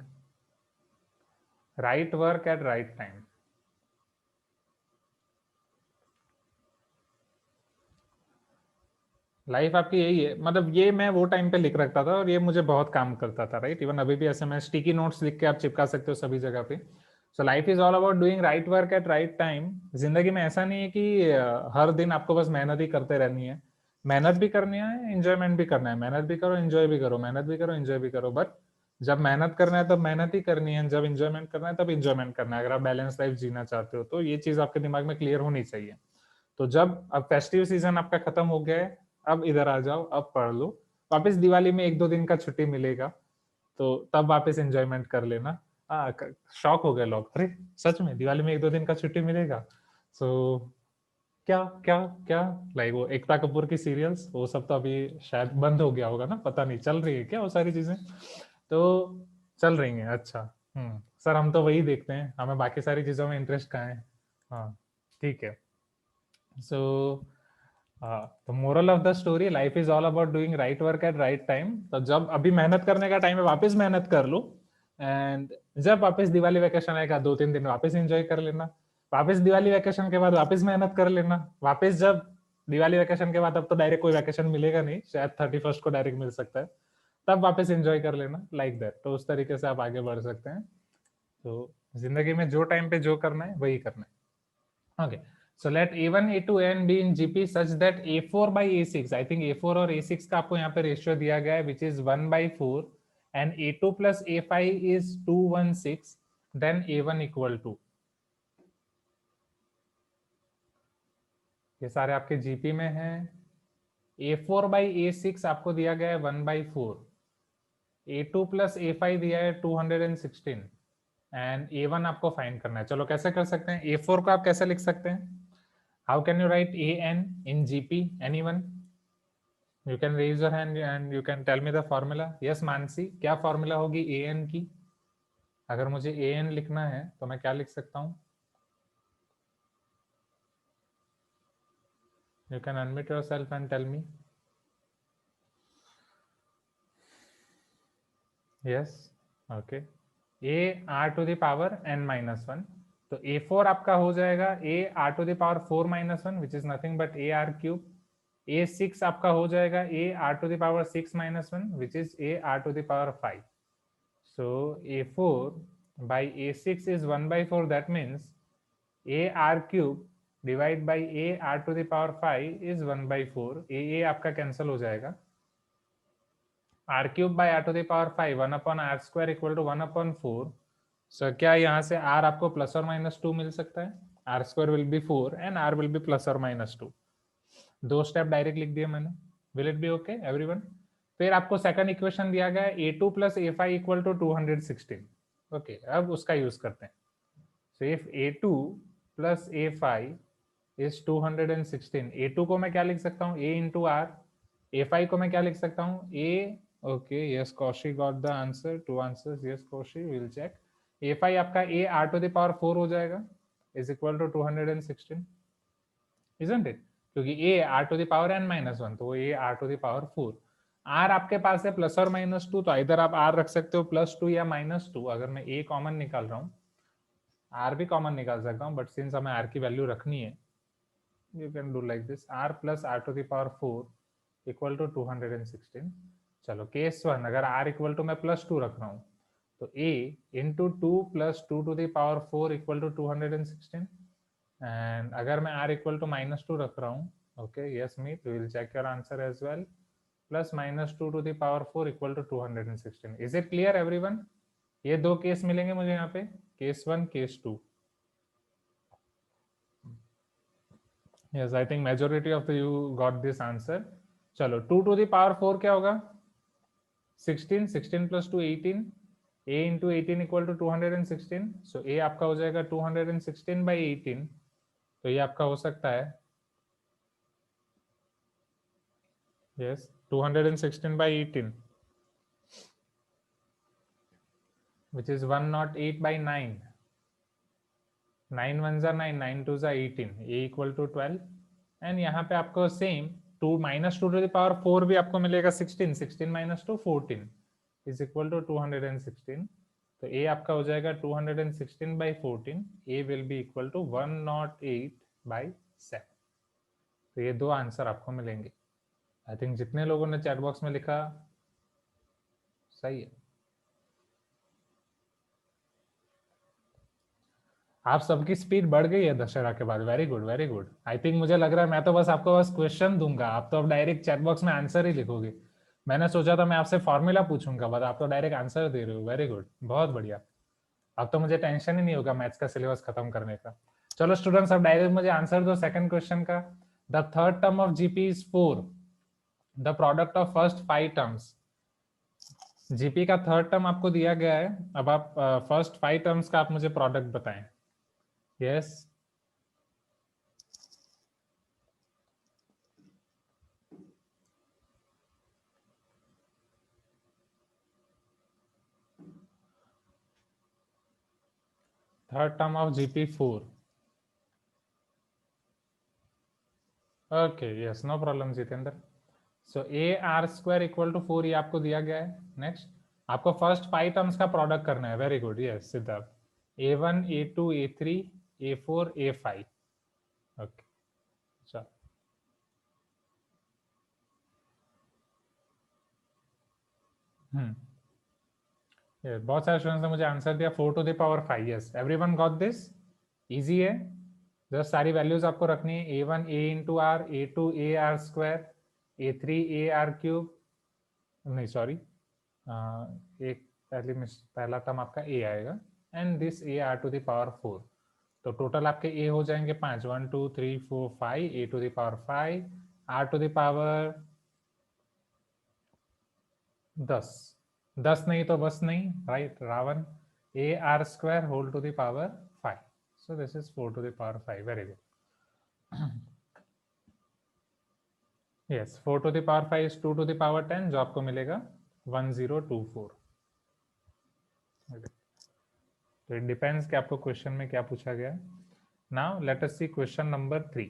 right work at right time. Life आपकी यही है, मतलब ये मैं वो टाइम पे लिख रखता था और ये मुझे बहुत काम करता था, राइट। इवन अभी भी ऐसे मैं स्टिकी नोट्स लिख के आप चिपका सकते हो सभी जगह पे। So life is all about doing right work at right time. जिंदगी में ऐसा नहीं है कि हर दिन आपको बस मेहनत ही करते रहनी है, मेहनत भी करनी है, एंजॉयमेंट भी करना है, मेहनत भी करो एंजॉय भी करो, मेहनत भी करो एंजॉय भी करो। बट जब मेहनत करना है तब मेहनत ही करनी है, जब इंजॉयमेंट करना है तब इंजॉयमेंट करना है। अगर आप बैलेंस लाइफ जीना चाहते हो तो ये चीज आपके दिमाग में क्लियर होनी चाहिए। तो जब अब फेस्टिव सीजन आपका खत्म हो गया है, अब इधर आ जाओ, अब पढ़ लो। वापस दिवाली में 1-2 दिन का छुट्टी मिलेगा तो तब वापस एंजॉयमेंट कर लेना। शॉक हो गए लोग, अरे सच में दिवाली में 1-2 दिन का छुट्टी मिलेगा? सो क्या क्या क्या, लाइक वो एकता कपूर की सीरियल्स वो सब तो अभी शायद बंद हो गया होगा ना, पता नहीं, चल रही है क्या वो सारी चीजें? तो चल रही हैं, अच्छा। सर हम तो वही देखते हैं, हमें बाकी सारी चीजों में इंटरेस्ट कहाँ है। हाँ, ठीक है। सो तो moral of the story, life is all about doing right work at right time. तो जब अभी मेहनत करने का टाइम है वापस मेहनत कर लो, एंड जब वापस दिवाली वैकेशन आएगा 2-3 दिन वापस एंजॉय कर लेना, वापस दिवाली वैकेशन के बाद वापस मेहनत कर लेना, वापस जब दिवाली वैकेशन के बाद, अब तो डायरेक्ट कोई वैकेशन मिलेगा नहीं, शायद 31st को डायरेक्ट मिल सकता है, तब वापस एंजॉय कर लेना, लाइक दैट। तो उस तरीके से आप आगे बढ़ सकते हैं। तो जिंदगी में जो टाइम पे जो करना है वही करना है। Okay, so let a1 a2 and be in gp such that a4 by a6, I think a4 और a6 का आपको यहाँ पे रेशियो दिया गया है which is 1/4 and a2 plus a5 is 2:1:6, then a1 equal to, ये सारे आपके जीपी में हैं। a4 by a6 आपको दिया गया है 1/4, a2 plus a5 दिया है 216, एंड A1 आपको फाइंड करना है। चलो कैसे कर सकते हैं, A4 को आप कैसे लिख सकते हैं, how can you right AN in GP, anyone? You can raise your hand and you can tell me the formula. Yes, Mansi, क्या फॉर्मूला होगी AN की? अगर मुझे AN लिखना है तो मैं क्या लिख सकता हूँ? You can unmute yourself and tell me. Yes, okay. A R to the power n minus 1. तो A4 आपका हो जाएगा A R to the power 4 minus 1, which is nothing but A R cube. A6 आपका हो जाएगा A R to the power 6 minus 1, which is A R to the power 5. So A4 by A6 is 1 by 4. That means A R cube divide by A R to the power 5 is 1 by 4. A आपका cancel हो जाएगा. R cube by R to the power 5 1 upon R square equal to 1 upon 4. So क्या यहाँ से R आपको plus और minus 2 मिल सकता है? R square will be 4 and R will be plus और माइनस 2. दो स्टेप डायरेक्ट लिख दिए मैंने. Will it be okay everyone? फिर आपको सेकंड इक्वेशन दिया गया है A2 plus A5 equal to 216. Okay, अब उसका यूज करते हैं. So if A2 plus A5 is 216, A2 को मैं क्या लिख सकता हूँ, A into R. A5 को मैं क्या लिख सकता हूँ, A. Okay, yes, Kaushi got the answer. 2 answers. Yes, Kaushi, we'll check. A5 आपका A R to the power 4 हो जाएगा, is equal to 216, isn't it? क्योंकि A R to the power n minus 1, तो वो A R to the power 4. R आपके पास है plus और माइनस 2, तो इधर आप R रख सकते हो प्लस 2 या माइनस 2. अगर मैं A कॉमन निकाल रहा हूँ, R भी कॉमन निकाल सकता हूँ, बट सिंस हमें R की वैल्यू रखनी है, you can do like this, R plus R to the power 4 equal to 216. चलो केस 1, अगर R इक्वल टू मैं प्लस 2 रख रहा हूँ, तो A into 2 plus 2 to the power 4 equal to 216. And अगर मैं R इक्वल टू माइनस 2 रख रहा हूँ, okay yes Meet, we will check your answer as well, plus minus 2 to the power 4 equal to 216. Is it clear everyone? ये दो case मिलेंगे मुझे यहाँ पे, case 1, case 2. Yes, I think majority of you got this answer. चलो 2 to the power 4 क्या होगा, 16, 16 plus 2 18. A into 18 equal to 216. So A आपका हो जाएगा 216 by 18. तो ये आपका हो सकता है, yes, 216 by 18, which is 108 by 9. 9 1s are 9, 9 2s are 18. A equal to 12. And यहाँ पे आपको same 2 minus 2 to the power 4 भी आपको मिलेगा 16. 16 minus 2 14 is equal to 216. तो A आपका हो जाएगा 216 by 14. A will be equal to 108 by 7. तो ये दो आंसर आपको मिलेंगे. आई थिंक जितने लोगों ने चैट बॉक्स में लिखा सही है. आप सबकी स्पीड बढ़ गई है दशहरा के बाद. Very good, very good. I think मुझे लग रहा है मैं तो बस आपको बस क्वेश्चन दूंगा, आप तो अब डायरेक्ट चैट बॉक्स में आंसर ही लिखोगे. मैंने सोचा था मैं आपसे फॉर्मूला पूछूंगा, बट आप तो डायरेक्ट आंसर दे रहे हो. वेरी गुड, बहुत बढ़िया. अब तो मुझे टेंशन ही नहीं होगा मैथ्स का सिलेबस खत्म करने का. चलो स्टूडेंट्स, अब डायरेक्ट मुझे आंसर दो सेकंड क्वेश्चन का. The third term of GP is 4. The product of first 5 terms. GP का थर्ड टर्म आपको दिया गया है. अब आप फर्स्ट 5 टर्म्स का आप मुझे प्रोडक्ट बताएं. Yes, third term of GP4. Okay, yes, no problem Jitendra. So AR square equal to 4 ये आपको दिया गया है. नेक्स्ट आपको फर्स्ट 5 टर्म्स का प्रोडक्ट करना है. Very good, yes Siddharth. A1 A2 A3 A4 A5. Okay चलो. बहुत सारे स्टूडेंट्स ने मुझे आंसर दिया 4 to the power 5. Yes, everyone got this. Easy है, जस्ट सारी वैल्यूज आपको रखनी है. A1 A into r, A2 AR square, A3 AR cube, नहीं सॉरी, एक पहला टर्म आपका A आएगा, and this AR to the power 4. तो टोटल आपके A हो जाएंगे 5, 1 2 3 4 5, A to the power 5, R to the power 10. 10 नहीं तो बस नहीं, right Ravan. a r square whole to the power 5. So this is 4 to the power 5. Very good. Yes, 4 to the power 5 is 2 to the power 10, जो आपको मिलेगा 1024. Okay. तो it depends कि आपको क्वेश्चन में क्या पूछा गया. Now let us see question number 3.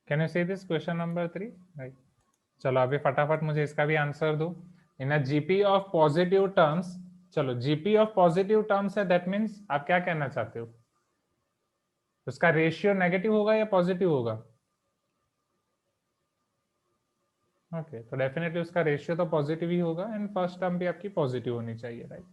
Can you see this question number 3? Right. चलो अभी फटाफट मुझे इसका भी आंसर दो. In a GP of positive terms. चलो जीपी ऑफ पॉजिटिव टर्म्स है, दैट मीन्स आप क्या कहना चाहते हो? उसका रेशियो नेगेटिव होगा या पॉजिटिव होगा? ओके, तो डेफिनेटली उसका रेशियो तो पॉजिटिव ही होगा एंड फर्स्ट टर्म भी आपकी पॉजिटिव होनी चाहिए, right?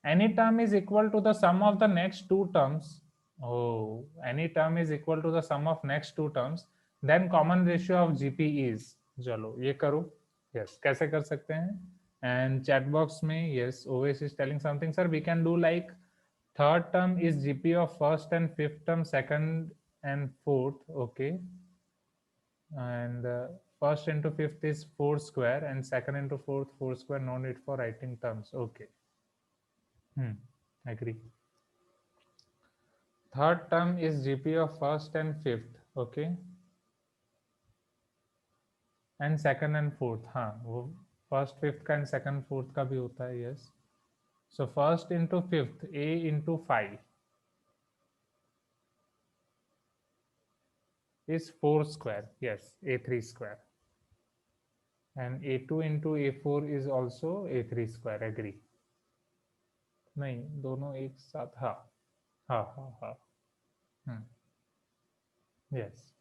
Any term is equal to the sum of the next two terms. oh any term is equal to the sum of next two terms, then common ratio of gp is. चलो ये करो. Yes, कैसे कर सकते हैं? And chat box में yes OS is telling something. Sir we can do like third term is gp of first and fifth term, second and fourth. Okay, and first into fifth is 4 square and second into fourth 4 square. No need for writing terms. Okay. Agree. Third term is gp of first and fifth. Okay, and second and fourth. हाँ, वो first fifth का and second fourth का भी होता है. Yes. So first into fifth a into 5 is 4 square. Yes, a3 square. And a2 into a4 is also a3 square. Agree. नहीं, दोनों एक साथ. हाँ हाँ हाँ हाँ. Yes.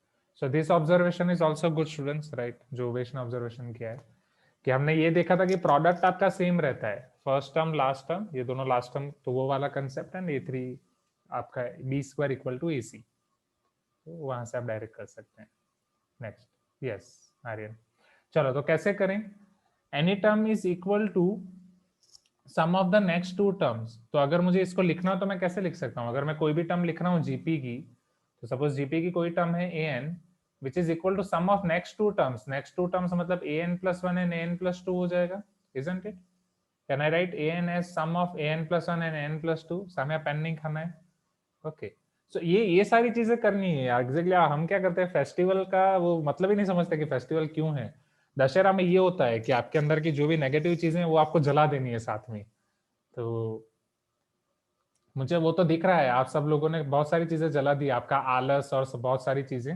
So this observation is also good, students, right? जो ओवेश ने ऑब्जर्वेशन किया है कि हमने ये देखा था कि प्रोडक्ट आपका सेम रहता है, फर्स्ट टर्म लास्ट टर्म, ये दोनों लास्ट टर्म, तो वो वाला कंसेप्ट. एंड a3 आपका b square equal to ac, तो वहां से आप डायरेक्ट कर सकते हैं. नेक्स्ट. यस आर्यन. चलो तो कैसे करें? Any term is equal to sum of the next two terms. तो अगर मुझे इसको लिखना हो तो मैं कैसे लिख सकता हूँ? अगर मैं कोई भी टर्म लिख रहा हूँ जीपी की, तो सपोज जीपी की कोई टर्म है an which is equal to sum of next two terms. Next two terms मतलब an plus 1 and an plus 2 हो जाएगा. Isn't it? Can I write an as sum of an plus 1 and an plus 2? समय pen नहीं खाना है. Okay. सो ये सारी चीजें करनी है. एग्जैक्टली हम क्या करते हैं, फेस्टिवल का वो मतलब ही नहीं समझते कि फेस्टिवल क्यों है. दशहरा में ये होता है कि आपके अंदर की जो भी नेगेटिव चीजें हैं वो आपको जला देनी है साथ में. तो मुझे वो तो दिख रहा है, आप सब लोगों ने बहुत सारी चीजें जला दी, आपका आलस और बहुत सारी चीजें.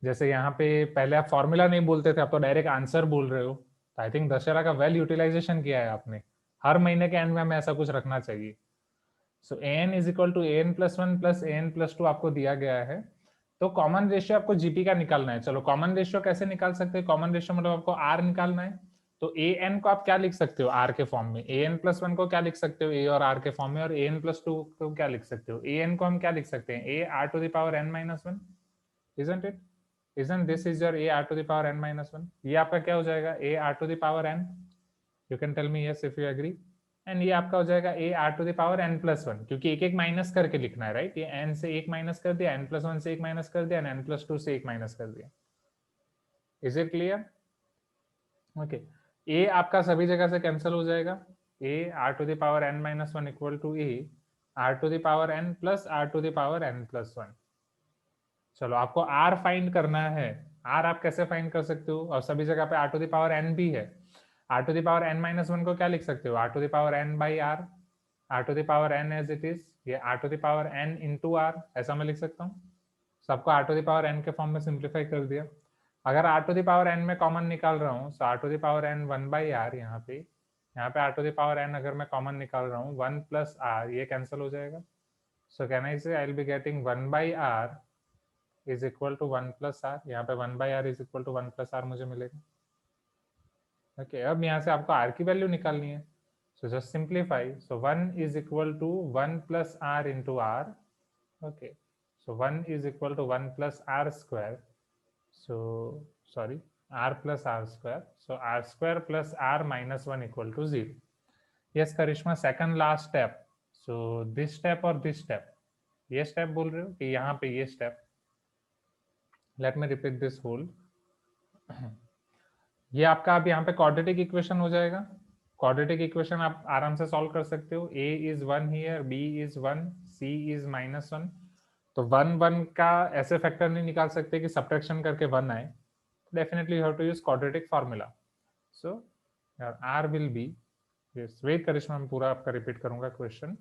जैसे यहाँ पे पहले आप फॉर्मूला नहीं बोलते थे, आप तो डायरेक्ट आंसर बोल रहे हो. आई थिंक दशहरा का वेल यूटिलाइजेशन किया है आपने. हर महीने के एंड में हमें ऐसा कुछ रखना चाहिए. So an is equal to an plus 1 plus an plus 2 आपको दिया गया है. तो कॉमन रेशियो आपको जीपी का निकालना है. चलो कॉमन रेशियो कैसे निकाल सकते हैं? कॉमन रेशियो मतलब आपको r निकालना है. तो an को आप क्या लिख सकते हो r के फॉर्म में? an प्लस 1 को क्या लिख सकते हो a और r के फॉर्म में? और an प्लस 2 को क्या लिख सकते हो? an को हम क्या लिख सकते हैं? a r to the power n minus 1. Isn't it? Isn't this is your a r to the power n minus 1? ये आपका क्या हो जाएगा? a r to the power n. You can tell me yes if you agree. And ये आपका हो जाएगा a r to the power n plus 1, क्योंकि एक एक माइनस करके लिखना है, राइट? ये n से एक माइनस कर दिया, n प्लस 1 से एक माइनस कर दिया, n प्लस 2 से एक माइनस कर दिया. Is it clear? Okay. a आपका सभी जगह से कैंसिल हो जाएगा. a r to the power n minus 1 equal to a r to the power n plus r to the power n plus 1. चलो आपको r फाइंड करना है. r आप कैसे फाइंड कर सकते हो? और सभी जगह पे r to the power n भी है. r to the power n minus 1 को क्या लिख सकते हो? r to the power n by r. r to the power n as it is, ये r to the power n into r, ऐसा मैं लिख सकता हूँ. सबको r to the power n के फॉर्म में सिंप्लीफाई कर दिया. अगर r to the power n में कॉमन निकाल रहा हूँ, तो r to the power n 1 by r. यहाँ पे r to the power n अगर मैं कॉमन निकाल रहा हूँ 1 प्लस r, ये कैंसिल हो जाएगा. सो can I say I will be getting 1 by r is equal to 1 plus r. यहाँ पे 1 by r is equal to 1 plus r मुझे मिलेगा. ओके. अब यहाँ से आपको r की वैल्यू निकालनी है. So just simplify. So 1 is equal to 1 plus r into r. Okay. So 1 is equal to 1 plus r square. so sorry, r plus r square, so r square plus r minus 1 equal to 0. Yes Karishma, second last step, so this step और this step, ये step बोल रहे हो कि यहाँ पे ये step? Let me repeat this whole. ये आपका अब यहाँ पे क्वाड्रेटिक इक्वेशन हो जाएगा. क्वाड्रेटिक इक्वेशन आप आराम से सॉल्व कर सकते हो. a is 1 here, b is 1, c is -1. तो 1 का ऐसे फैक्टर नहीं निकाल सकते कि सब्ट्रैक्शन करके 1 आए. Definitely you have to use quadratic formula. So r will be, wait Karishma मैं पूरा आपका रिपीट करूंगा क्वेश्चन.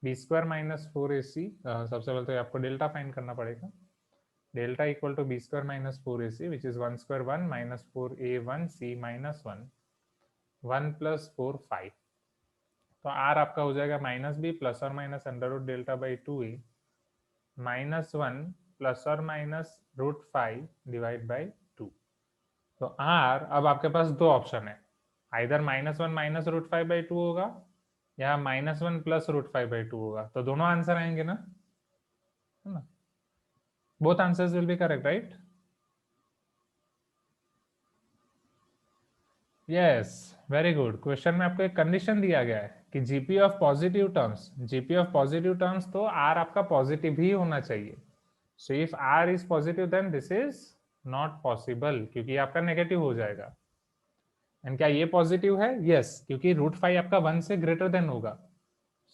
b² - 4ac, सबसे पहले तो आपको डेल्टा फाइंड करना पड़ेगा. Delta equal to b² - 4ac, which is 1 square 1 minus 4a1 c minus 1, 1 plus 4 5. तो r आपका हो जाएगा -b प्लस और minus √delta by 2a -1 plus और माइनस √5 डिवाइड बाई 2. तो r अब आपके पास दो ऑप्शन है, आइदर -1 माइनस √5 by 2 होगा या -1 प्लस √5 by 2 होगा. तो दोनों आंसर आएंगे ना, है ना? Both answers will be correct, right? Yes, very good. Question में आपको एक कंडीशन दिया गया है कि जीपी ऑफ पॉजिटिव टर्म्स, तो आर आपका पॉजिटिव ही होना चाहिए. So if r is positive then this is not possible, क्योंकि आपका नेगेटिव हो जाएगा. एंड क्या ये पॉजिटिव है? यस, क्योंकि √5 आपका 1 से ग्रेटर देन होगा.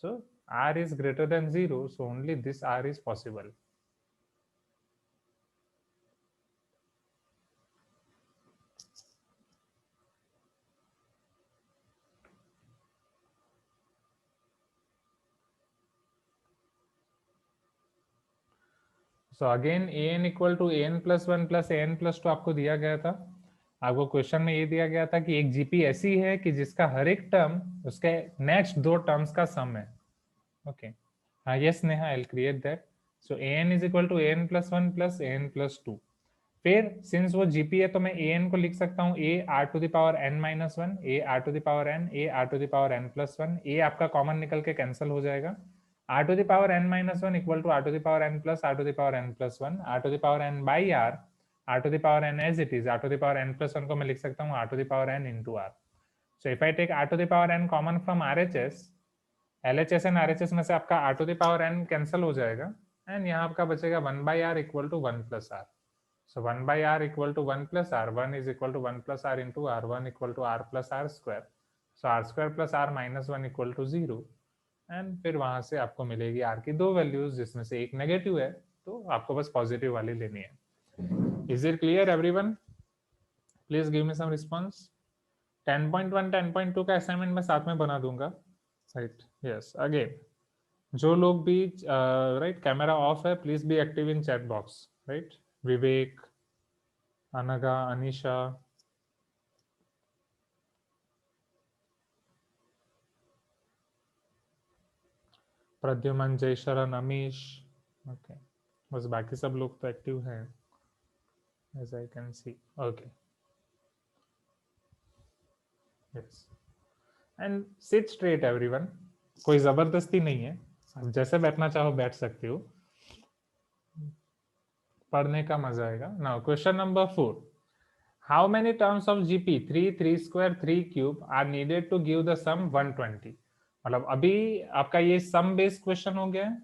So r is greater than 0, so only this r is possible. So again an equal to an plus 1 plus an plus 2 आपको दिया गया था. आपको क्वेश्चन में ये दिया गया था कि एक जीपी ऐसी है कि जिसका हर एक टर्म उसके नेक्स्ट दो टर्म्स का सम है. ओके, हाँ yes Neha, I will create that. So an is equal to an plus 1 plus an plus 2. फिर सिंस वो जीपी है तो मैं an को लिख सकता हूँ a r to the power n minus 1, a r to the power n, a r to the power n plus 1. a आपका कॉमन निकल के कैंसिल हो जाएगा. r to the power n minus 1 equal to r to the power n plus r to the power n plus 1, r to the power n by r to the power n as it is, r to the power n plus 1 को मैं लिख सकता हूँ r to the power n into r. So if I take r to the power n common from RHS, LHS and RHS में से आपका r to the power n cancel हो जाएगा एंड यहाँ आपका बचेगा 1 by r equal to 1 plus r. So 1 by r equal to 1 plus r, 1 is equal to 1 plus r into r, 1 equal to r plus r square. So r square plus r minus 1 equal to 0. And फिर वहां से आपको मिलेगी are की दो values, जिसमें से एक नेगेटिव है, तो आपको बस पॉजिटिव वाली लेनी है. Is it clear everyone? Please give me some response. 10.1 10.2 का असाइनमेंट मैं साथ में बना दूंगा, राइट? यस, अगेन जो लोग भी राइट कैमरा ऑफ है, please be active in chat box, right? Vivek, Anagha, Anisha, Pradyuman, Jaysharan, Amish. Okay, बस बाकी सब लोग तो एक्टिव हैं as I can see. Okay, yes, and sit straight everyone. कोई जबरदस्ती नहीं है, आप जैसे बैठना चाहो बैठ सकते हो, पढ़ने का मजा आएगा. Now question number 4. How many terms of GP 3, 3 square, 3 cube are needed to give the sum 120? मतलब अभी आपका ये सम बेस्ड क्वेश्चन हो गया है,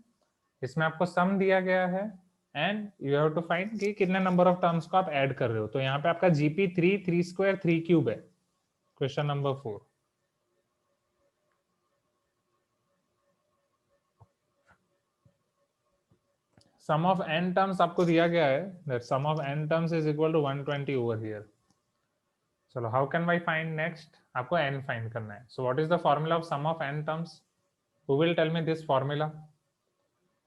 इसमें आपको सम दिया गया है and you have to find कि कितने नंबर ऑफ टर्म्स को आप ऐड कर रहे हो. तो यहाँ पे आपका जीपी 3, 3 स्क्वायर, 3 क्यूब है. Question number 4. Sum of n terms आपको दिया गया है, that sum of n terms is equal to 120 over here. चलो, how can we find next? आपको n फाइंड करना है. So what is the formula of sum of n terms? Who will tell me this formula?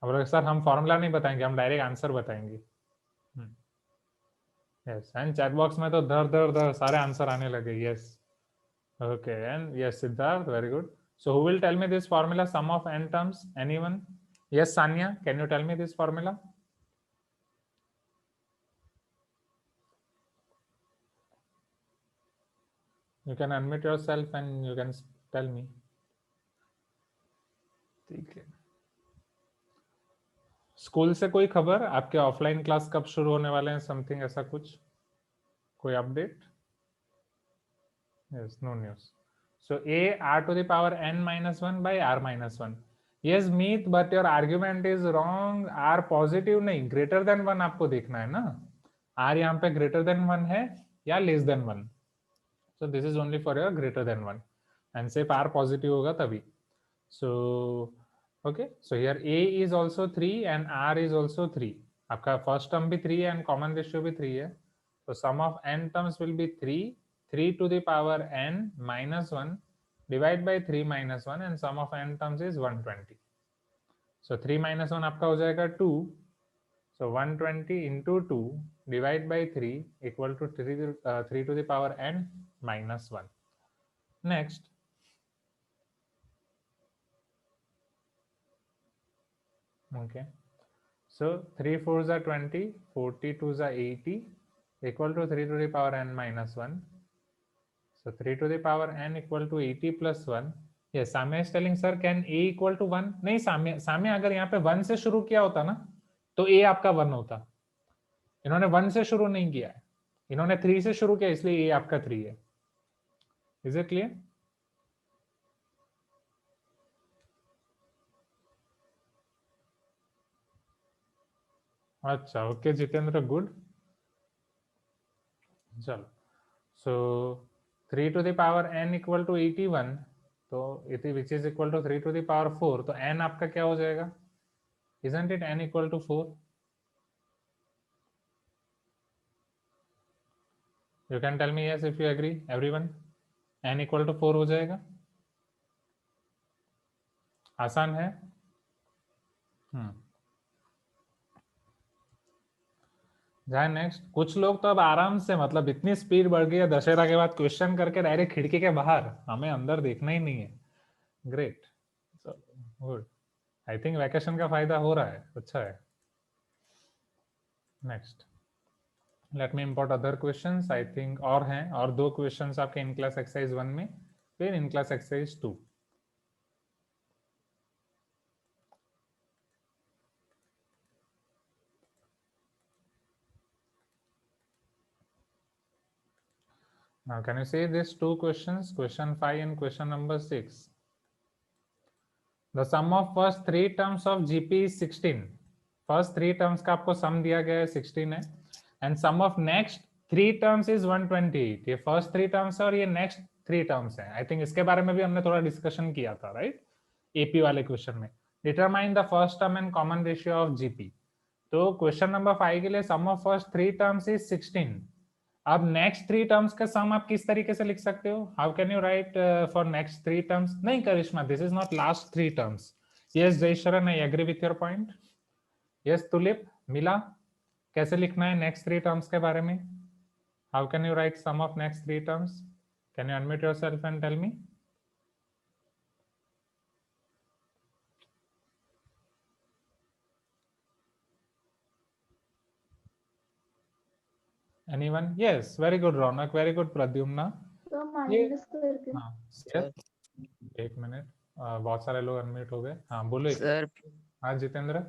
अब sir हम formula नहीं बताएंगे, हम direct answer बताएंगे. यस, एंड चैट बॉक्स में तो धर धर धर सारे आंसर आने लगे. Yes, okay, and yes Siddharth, very good. So who will tell me this formula, sum of n terms? Anyone? Yes, Sanya, can you tell me this formula? You can unmute yourself and you can tell me. ठीक है. School से कोई खबर? आपके offline class कब शुरू होने वाले हैं? समथिंग ऐसा कुछ? कोई update? Yes, no news. So a r to the power n minus 1 by r minus 1. Yes, Meet, but your argument is wrong. r positive नहीं, ग्रेटर देन 1 आपको देखना है ना. r यहाँ पे ग्रेटर देन 1 है या less than 1. So this is only for your greater than 1. And सिर्फ r पॉजिटिव होगा तभी. So okay, so here a is also 3 and r is also 3. आपका फर्स्ट टर्म भी 3 है and common ratio भी 3 है. So sum of n terms will be 3 to the power n minus 1 divide by 3 minus 1 and sum of n terms is 120. So 3 minus 1 आपका हो जाएगा 2. So 120 into 2 divide by 3 equal to 3 to the power n minus 1. Next. Okay. So 3 4s are 20, 42s are 80 equal to 3 to the power n minus 1. So 3 to the power n equal to 80 plus 1. Yes, Samya is telling sir can a equal to 1? नहीं साम्य अगर यहाँ पे 1 से शुरू किया होता ना तो a आपका 1 होता. इन्होंने 1 से शुरू नहीं किया है, इन्होंने 3 से शुरू किया इसलिए a आपका 3 है. Is it clear? अच्छा, ओके जितेंद्र, गुड. चलो, so 3 to the power n equal to 81, तो which is equal to 3 to the power 4, तो n आपका क्या हो जाएगा? Isn't it n equal to 4? You can tell me yes if you agree, everyone. n equal to 4 हो जाएगा. आसान है. जाए नेक्स्ट. कुछ लोग तो अब आराम से, मतलब इतनी स्पीड बढ़ गई है दशहरा के बाद, क्वेश्चन करके डायरेक्ट खिड़की के बाहर, हमें अंदर देखना ही नहीं है. Great, good. I think vacation का फायदा हो रहा है, अच्छा है. Next, let me import other questions. I think और हैं, और 2 क्वेश्चंस आपके इन क्लास एक्सरसाइज 1 में, फिर इन class exercise 2. Now can you say these 2 questions, question 5 and question number 6? The sum of first 3 terms of GP is 16. First 3 terms का आपको sum दिया गया है 16 है, and sum of next 3 terms is 128. ये first 3 terms है और ये next 3 terms है. I think इसके बारे में भी हमने थोड़ा discussion किया था, right? AP वाले question में. Determine the first term and common ratio of GP. तो question number 5 के लिए sum of first 3 terms is 16. अब नेक्स्ट 3 टर्म्स का सम आप किस तरीके से लिख सकते हो? How can you write for next 3 terms? नहीं Karishma, this is not last 3 terms. Yes Jaysharan, I agree with your point. Yes Tulip, मिला, कैसे लिखना है नेक्स्ट 3 टर्म्स के बारे में? How can you write sum of next 3 terms? Can you unmute yourself and tell me? Anyone? Yes, very good Ronak, very good Pradyumna. तो माइनस करके. हाँ, yes. एक मिनट, बहुत सारे लोग अनम्यूट हो गए. हाँ बोलो सर. हाँ Jitendra.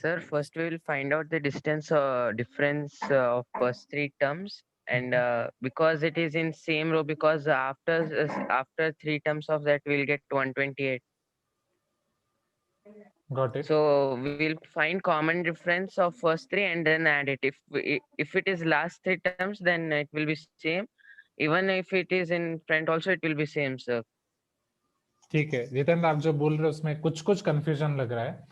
Sir, first we will find out the difference of first 3 terms, and because it is in same row, because after 3 terms of that we'll get 128. Got it. So we will find common difference of first 3 and then add it. If it is last 3 terms, then it will be same. Even if it is in front also, it will be same, sir. ठीक है जितेंद्र, आप जो बोल रहे हो उसमें कुछ कुछ कंफ्यूजन लग रहा है.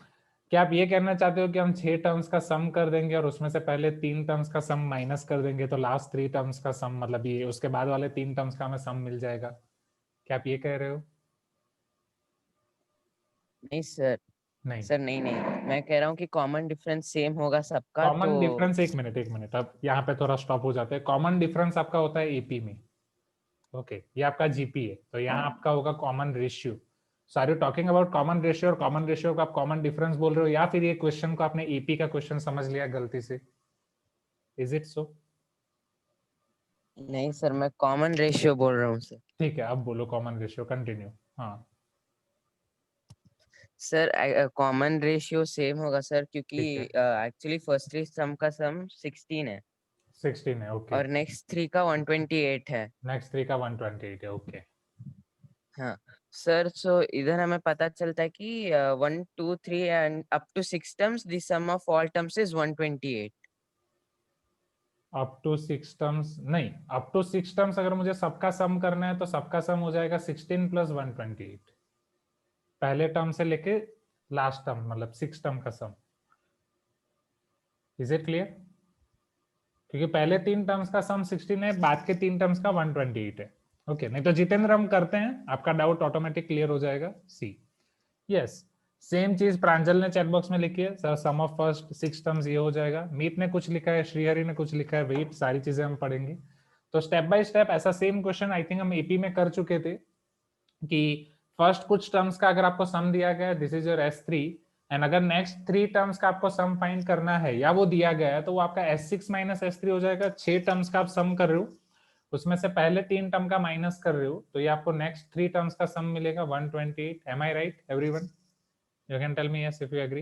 क्या आप ये कहना चाहते हो कि हम 6 टर्म्स का सम कर देंगे और उसमें से पहले 3 टर्म्स का सम माइनस कर देंगे तो लास्ट 3 टर्म्स का सम, मतलब ये उसके बाद वाले 3 टर्म्स का हमें सम मिल जाएगा? क्या आप ये कह रहे हो? नहीं सर. नहीं सर नहीं, मैं कह रहा हूँ कि कॉमन डिफरेंस सेम होगा सबका. कॉमन डिफरेंस, एक मिनट, अब यहाँ पे थोड़ा स्टॉप हो जाते हैं. कॉमन डिफरेंस आपका होता है एपी में. ओके, ये आपका जीपी है, तो यहाँ आपका होगा common ratio. So are you talking about common ratio, और कॉमन रेशियो को आप कॉमन डिफरेंस बोल रहे हो, या फिर ये क्वेश्चन को आपने एपी का क्वेश्चन समझ लिया गलती से? Is it so? नहीं सर, मैं कॉमन रेशियो बोल रहा हूँ सर. ठीक है, अब बोलो कॉमन रेशियो, कंटिन्यू. हाँ सर कॉमन रेशियो सेम होगा सर, क्योंकि ठीक है, एक्चुअली फर्स्ट थ्री सम का सम 16 है 16 है, ओके। और नेक्स्ट थ्री का 128 है। नेक्स्ट 3 का 128 है, ओके। हाँ सर, सो इधर हमें पता चलता है कि 1 2 3 and up to 6 terms the sum of all terms is 128। Up to 6 terms नहीं, अप टू 6 टर्म्स अगर मुझे सबका सम करना है तो सबका सम हो जाएगा 16 प्लस 128, पहले टर्म से लेके लास्ट टर्म, मतलब 6 टर्म का सम। Is it clear? क्योंकि पहले 3 टर्म्स का सम 16 है, बाद के 3 टर्म्स का 128 है। ओके, नहीं तो जितेंद्र हम करते हैं, आपका डाउट ऑटोमेटिक क्लियर हो जाएगा। सी, यस, सेम चीज प्रांजल ने चैट बॉक्स में लिखी है sir, sum of first 6 terms ये हो जाएगा। मीत ने कुछ लिखा है, श्रीहरि ने कुछ लिखा है, वेट, सारी चीजें हम पढ़ेंगे। तो स्टेप बाय स्टेप ऐसा सेम क्वेश्चन आई थिंक हम एपी में कर चुके थे कि फर्स्ट कुछ टर्म्स का अगर आपको सम दिया गया है, this is your S3, and अगर नेक्स्ट 3 टर्म्स का आपको सम फाइंड करना है या वो दिया गया है, तो वो आपका S6 माइनस S3 हो जाएगा। 6 टर्म्स का आप सम कर रहे हो, उसमें से पहले 3 टर्म का माइनस कर रहे हो, तो ये आपको नेक्स्ट 3 टर्म्स का सम मिलेगा 128। Am I right everyone? You can tell me yes if you agree.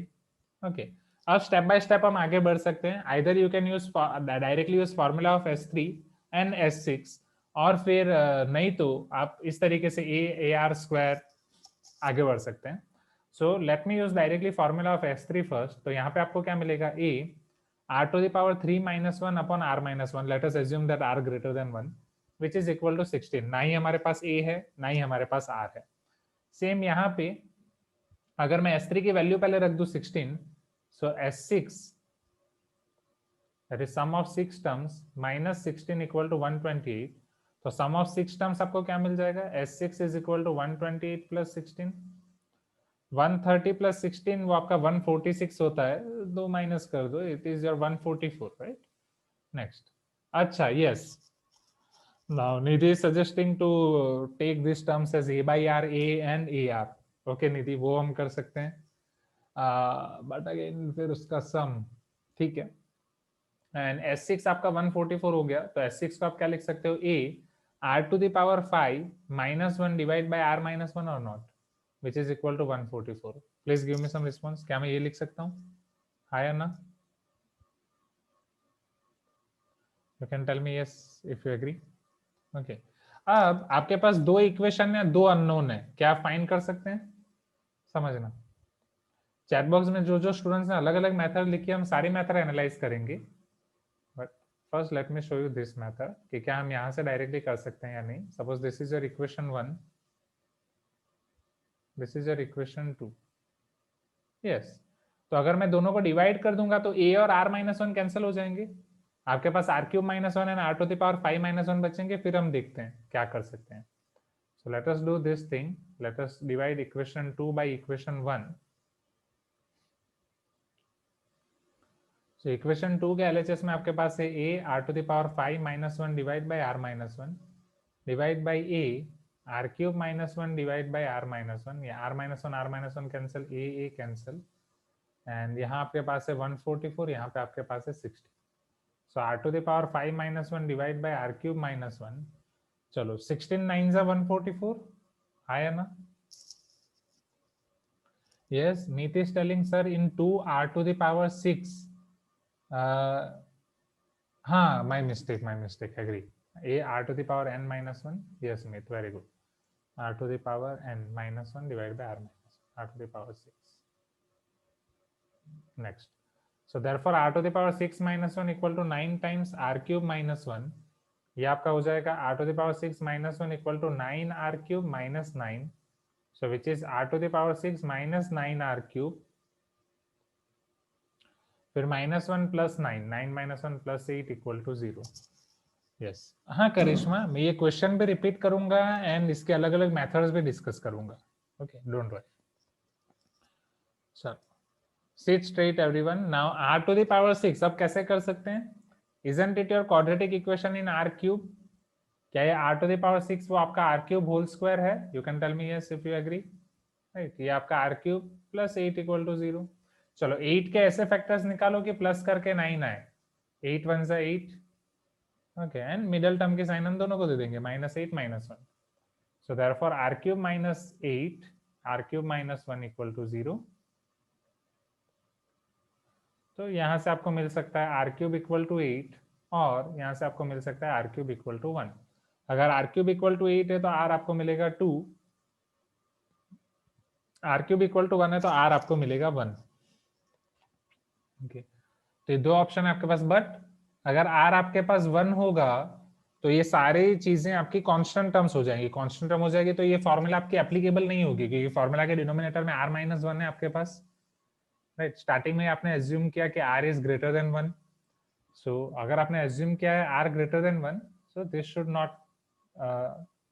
Okay, अब स्टेप बाय स्टेप हम आगे बढ़ सकते हैं। Either you can use directly use formula of S3 and S6, और फिर नहीं तो आप इस तरीके से ए आर स्क्वायर आगे बढ़ सकते हैं। So let me use directly formula of S3 first. तो यहाँ पे आपको क्या मिलेगा, a are to the power 3 minus 1 upon r minus 1, let us assume that r greater than 1, which is equal to 16। ना ही हमारे पास ए है, ना ही हमारे पास आर है। सेम यहाँ पे अगर मैं S3 की वैल्यू पहले रख दूं 16, सो S6 that is sum of 6 terms minus 16 equal to 128, तो sum of 6 terms आपको क्या मिल जाएगा, S6 is equal to 128 plus 16, 130 plus 16 वो आपका 146 होता है, दो माइनस कर दो, it is your 144, right? Next, अच्छा, yes, now Nidhi is suggesting to take these terms as a by r, a and ar, okay निधि, वो हम कर सकते हैं, but again फिर उसका sum, ठीक है। एंड S6 आपका 144 हो गया, तो S6 को आप क्या लिख सकते हो, a r to the power 5 minus 1 divide by r minus 1 और not, which is equal to 144. Please give me some response, क्या मैं ये लिख सकता हूँ, हाँ या ना? You can tell me yes if you agree. Okay, अब आपके पास दो इक्वेशन या दो अननोन है, क्या आप फाइंड कर सकते हैं? समझना, चैट बॉक्स में जो जो स्टूडेंट्स ने अलग अलग मेथड लिखी है, हम सारी मेथड एनालाइज करेंगे, but first let me show you this method कि क्या हम यहाँ से डायरेक्टली कर सकते हैं या नहीं। Suppose this is your equation 1, this is your equation 2, yes. तो अगर मैं दोनों को डिवाइड कर दूंगा तो a और r माइनस 1 कैंसिल हो जाएंगे, आपके पास r cube minus 1 and r to the power 5 minus 1 बचेंगे। फिर हम देखते हैं क्या कर सकते हैं। So let us do this thing, let us divide equation 2 by equation 1। तो इक्वेशन 2 के एलएचएस में आपके पास है a r to the power 5 minus 1 divide by r minus 1 divide by a r cube minus 1 divide by r minus 1, या r minus 1 cancel, a cancel, and यहाँ आपके पास है 144, यहाँ पे आपके पास है 60। So r to the power 5 minus 1 divide by r cube minus 1, चलो 16 9 जा 144, आया ना? Yes, Niti is telling sir in 2 r to the power 6, हाँ, my mistake, agree. A r to the power n minus 1, yes, Meet, very good. R to the power n minus 1 divided by r minus 1, r to the power 6. Next, so therefore r to the power 6 minus 1 equal to 9 times r cube minus 1. ये आपका हो जाएगा r to the power 6 minus 1 equal to 9 r cube minus 9. So which is r to the power 6 minus 9 r cube. फिर minus 1 plus 9, 9 minus 1 plus 8 equal to 0। Yes, हाँ करिश्मा, मैं ये question भी repeat करूंगा एंड इसके अलग अलग मेथड्स भी डिस्कस करूंगा। Okay, don't worry. चलो, sit straight everyone. Now r to the power 6 अब कैसे कर सकते हैं? Isn't it your quadratic equation in r cube? क्या ये r टू द पावर 6 वो आपका r क्यूब होल स्क्वायर है? You can tell me yes if you agree, right? ये आपका r cube plus 8 equal to 0। चलो 8 के ऐसे फैक्टर्स निकालो कि प्लस करके 9 आए, 8 1 जा 8, ओके, एंड मिडिल टर्म के साइन हम दोनों को दे देंगे, -8 -1। So therefore r cube -8 r cube minus 1 equal to 0। तो यहाँ से आपको मिल सकता है आर क्यूब इक्वल टू 8 और यहाँ से आपको मिल सकता है आर क्यूब इक्वल टू 1। अगर आर क्यूब इक्वल टू 8 है तो आर आपको मिलेगा 2, आर क्यूब इक्वल टू 1 है तो आर आपको मिलेगा 1। ओके, तो ये दो ऑप्शन है आपके पास, बट अगर आर आपके पास 1 होगा तो ये सारी चीजें आपकी कांस्टेंट टर्म्स हो जाएंगी। कांस्टेंट टर्म हो जाएगी तो ये फॉर्मूला आपकी एप्लीकेबल नहीं होगी, क्योंकि फॉर्मूला के डिनोमिनेटर में r माइनस 1 है आपके पास, राइट। स्टार्टिंग में आपने एज्यूम किया कि r इज ग्रेटर देन 1, सो अगर आपने एज्यूम किया है r greater than 1, so this should not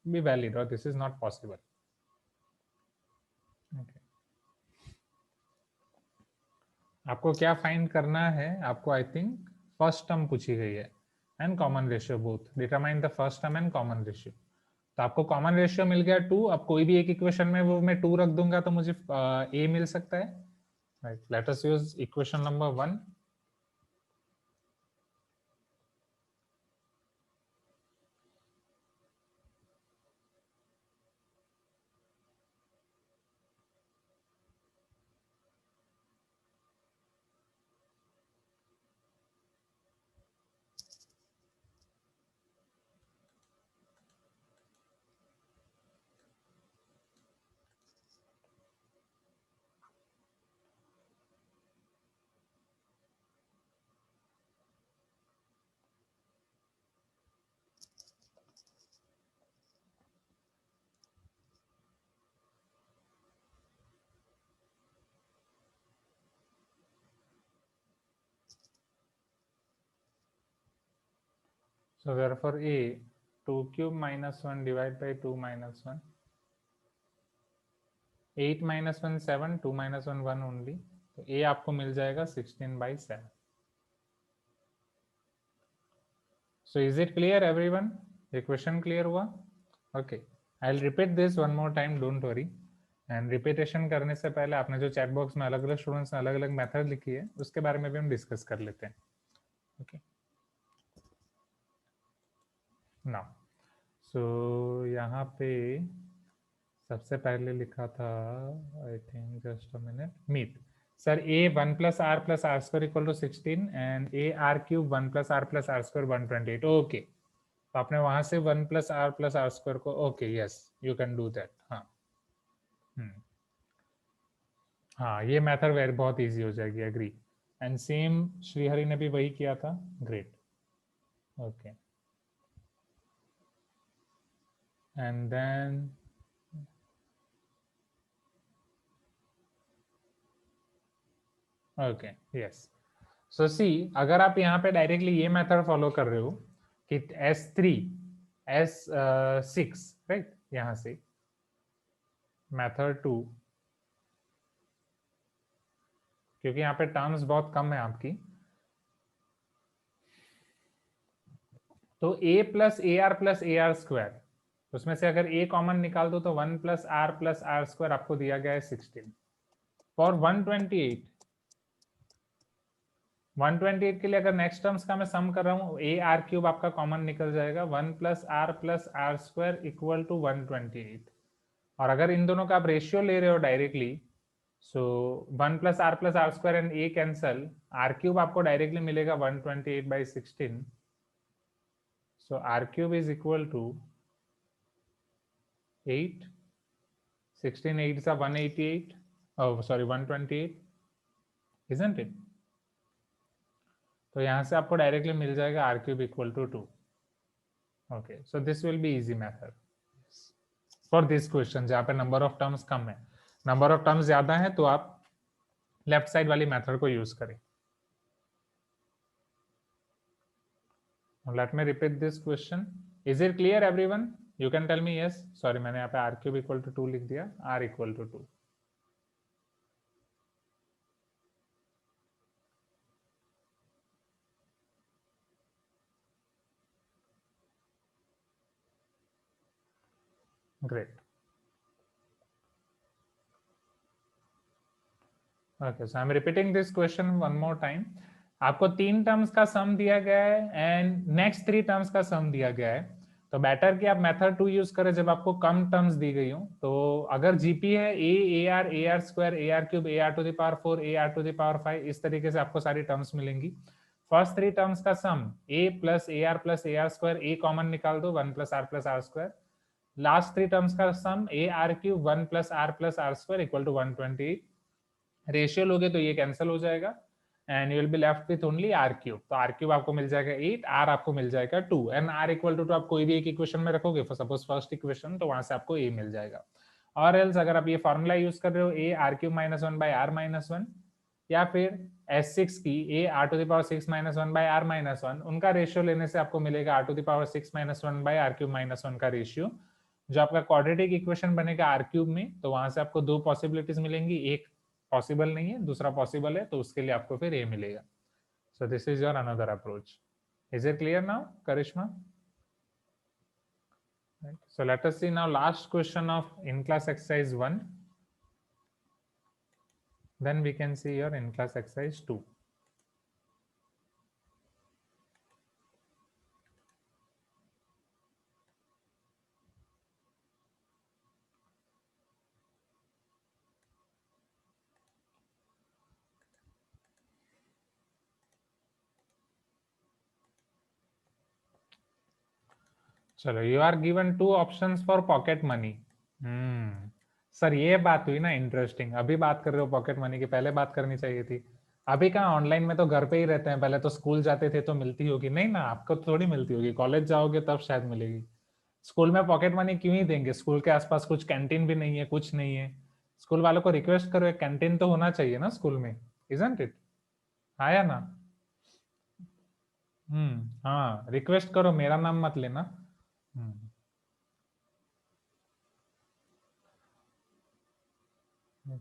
be valid और दिस इज नॉट पॉसिबल। आपको क्या फाइंड करना है, आपको आई थिंक फर्स्ट टर्म पूछी गई है and common ratio both. Determine the first term and common ratio. तो आपको कॉमन रेशियो मिल गया 2। अब कोई भी एक इक्वेशन में वो मैं 2 रख दूंगा तो मुझे a मिल सकता है, right. Let us use equation number 1। So therefore a 2 cube minus 1 divided by 2 minus 1, 8 minus 1 7, 2 minus 1 1 only, तो a आपको मिल जाएगा 16/7। So is it clear everyone? Equation clear हुआ? Okay, I'll repeat this one more time, don't worry। And repetition करने से पहले आपने जो चैट बॉक्स में अलग अलग स्टूडेंट्स ने अलग अलग मेथड लिखी है उसके बारे में भी हम डिस्कस कर लेते हैं। ओके, नाउ सो यहाँ पे सबसे पहले लिखा था, I think just a minute, Meet sir a 1 plus r plus r square equal to 16 and a r cube 1 plus r plus r square 128। Okay, तो आपने वहां से 1 plus r square को, okay yes you can do that. हाँ हाँ, ये method very बहुत easy हो जाएगी, एग्री। एंड सेम श्रीहरि ने भी वही किया था, great. Okay, and then okay yes, so see अगर आप यहाँ पे डायरेक्टली ये मेथड फॉलो कर रहे हो कि S3 S6, राइट, यहाँ से मेथड 2, क्योंकि यहाँ पे टर्म्स बहुत कम है आपकी, तो a plus a are plus a are square, उसमें से अगर a कॉमन निकाल दो तो 1 प्लस आर स्क्वायर आपको दिया गया है 16। फॉर 128 के लिए अगर नेक्स्ट टर्म्स का मैं सम कर रहा हूँ, ए आर क्यूब आपका कॉमन निकल जाएगा, 1 plus r square equal to 128। और अगर इन दोनों का आप रेशियो ले रहे हो directly, so 1 plus r square and a cancel, r cube आपको डायरेक्टली मिलेगा 128/16। So r cube is equal to 8, 16 8 is 188, oh sorry 128, isn't it? तो यहाँ से आपको डायरेक्टली मिल जाएगा r cube equal to 2। Okay, so this will be easy method for this question, जहाँ पे नंबर ऑफ टर्म्स कम है। नंबर ऑफ टर्म्स ज्यादा है तो आप लेफ्ट साइड वाली मेथड को यूज करें। Let me repeat this question, is it clear everyone? You can tell me yes. Sorry, मैंने यहाँ पे आर क्यूब इक्वल टू 2 लिख दिया, r equal to 2। Great. Okay, so I am repeating this question one more time. आपको 3 terms का सम दिया गया है एंड नेक्स्ट 3 टर्म्स का सम दिया गया है। तो बेटर कि आप मेथड 2 यूज करें जब आपको कम टर्म्स दी गई हो। तो अगर जीपी है a are square A R cube A R to the power 4 a are to the power 5, इस तरीके से आपको सारी टर्म्स मिलेंगी। फर्स्ट 3 टर्म्स का sum a plus a are square, a common निकाल दो 1 plus r square. Last 3 terms का sum a are cube 1 plus r square equal to 120। Ratio लोगे तो ये कैंसिल हो जाएगा and you will be left with only r cube. तो r cube आपको मिल जाएगा 8, आर आपको मिल जाएगा 2 एंड आर इक्वल टू आप कोई भी एक इक्वेशन में रखोगे, सपोज फर्स्ट इक्वेशन, तो वहां से आपको ए मिल जाएगा। और एल्स अगर आप ये फॉर्मूला यूज कर रहे हो a are cube minus 1 by r minus 1, या फिर S6 की a are to the power 6 minus 1 by r minus 1, उनका रेशियो लेने से आपको मिलेगा r to the power 6 minus 1 by are cube minus 1 का रेशियो, जो आपका क्वाड्रेटिक इक्वेशन बनेगा आर क्यूब में। तो वहां से आपको दो पॉसिबिलिटीज मिलेंगी, एक पॉसिबल नहीं है, दूसरा पॉसिबल है, तो उसके लिए आपको फिर ए मिलेगा। So this is your another approach. Is it clear now Karishma? So let us see now last question of in class exercise 1, then we can see your in class exercise 2. चलो, you are given 2 options for pocket money. Sir ये बात हुई ना interesting, अभी बात कर रहे हो पॉकेट मनी की, पहले बात करनी चाहिए थी। अभी कहाँ, ऑनलाइन में तो घर पे ही रहते हैं, पहले तो स्कूल जाते थे तो मिलती होगी। नहीं ना, आपको थोड़ी मिलती होगी, कॉलेज जाओगे तब शायद मिलेगी। स्कूल में पॉकेट मनी क्यों ही देंगे, स्कूल के आसपास कुछ कैंटीन भी नहीं है, कुछ नहीं है। स्कूल वालों को रिक्वेस्ट करो, एक कैंटीन तो होना चाहिए ना स्कूल में, इजंट इट? आया ना? हाँ, रिक्वेस्ट करो, मेरा नाम मत लेना।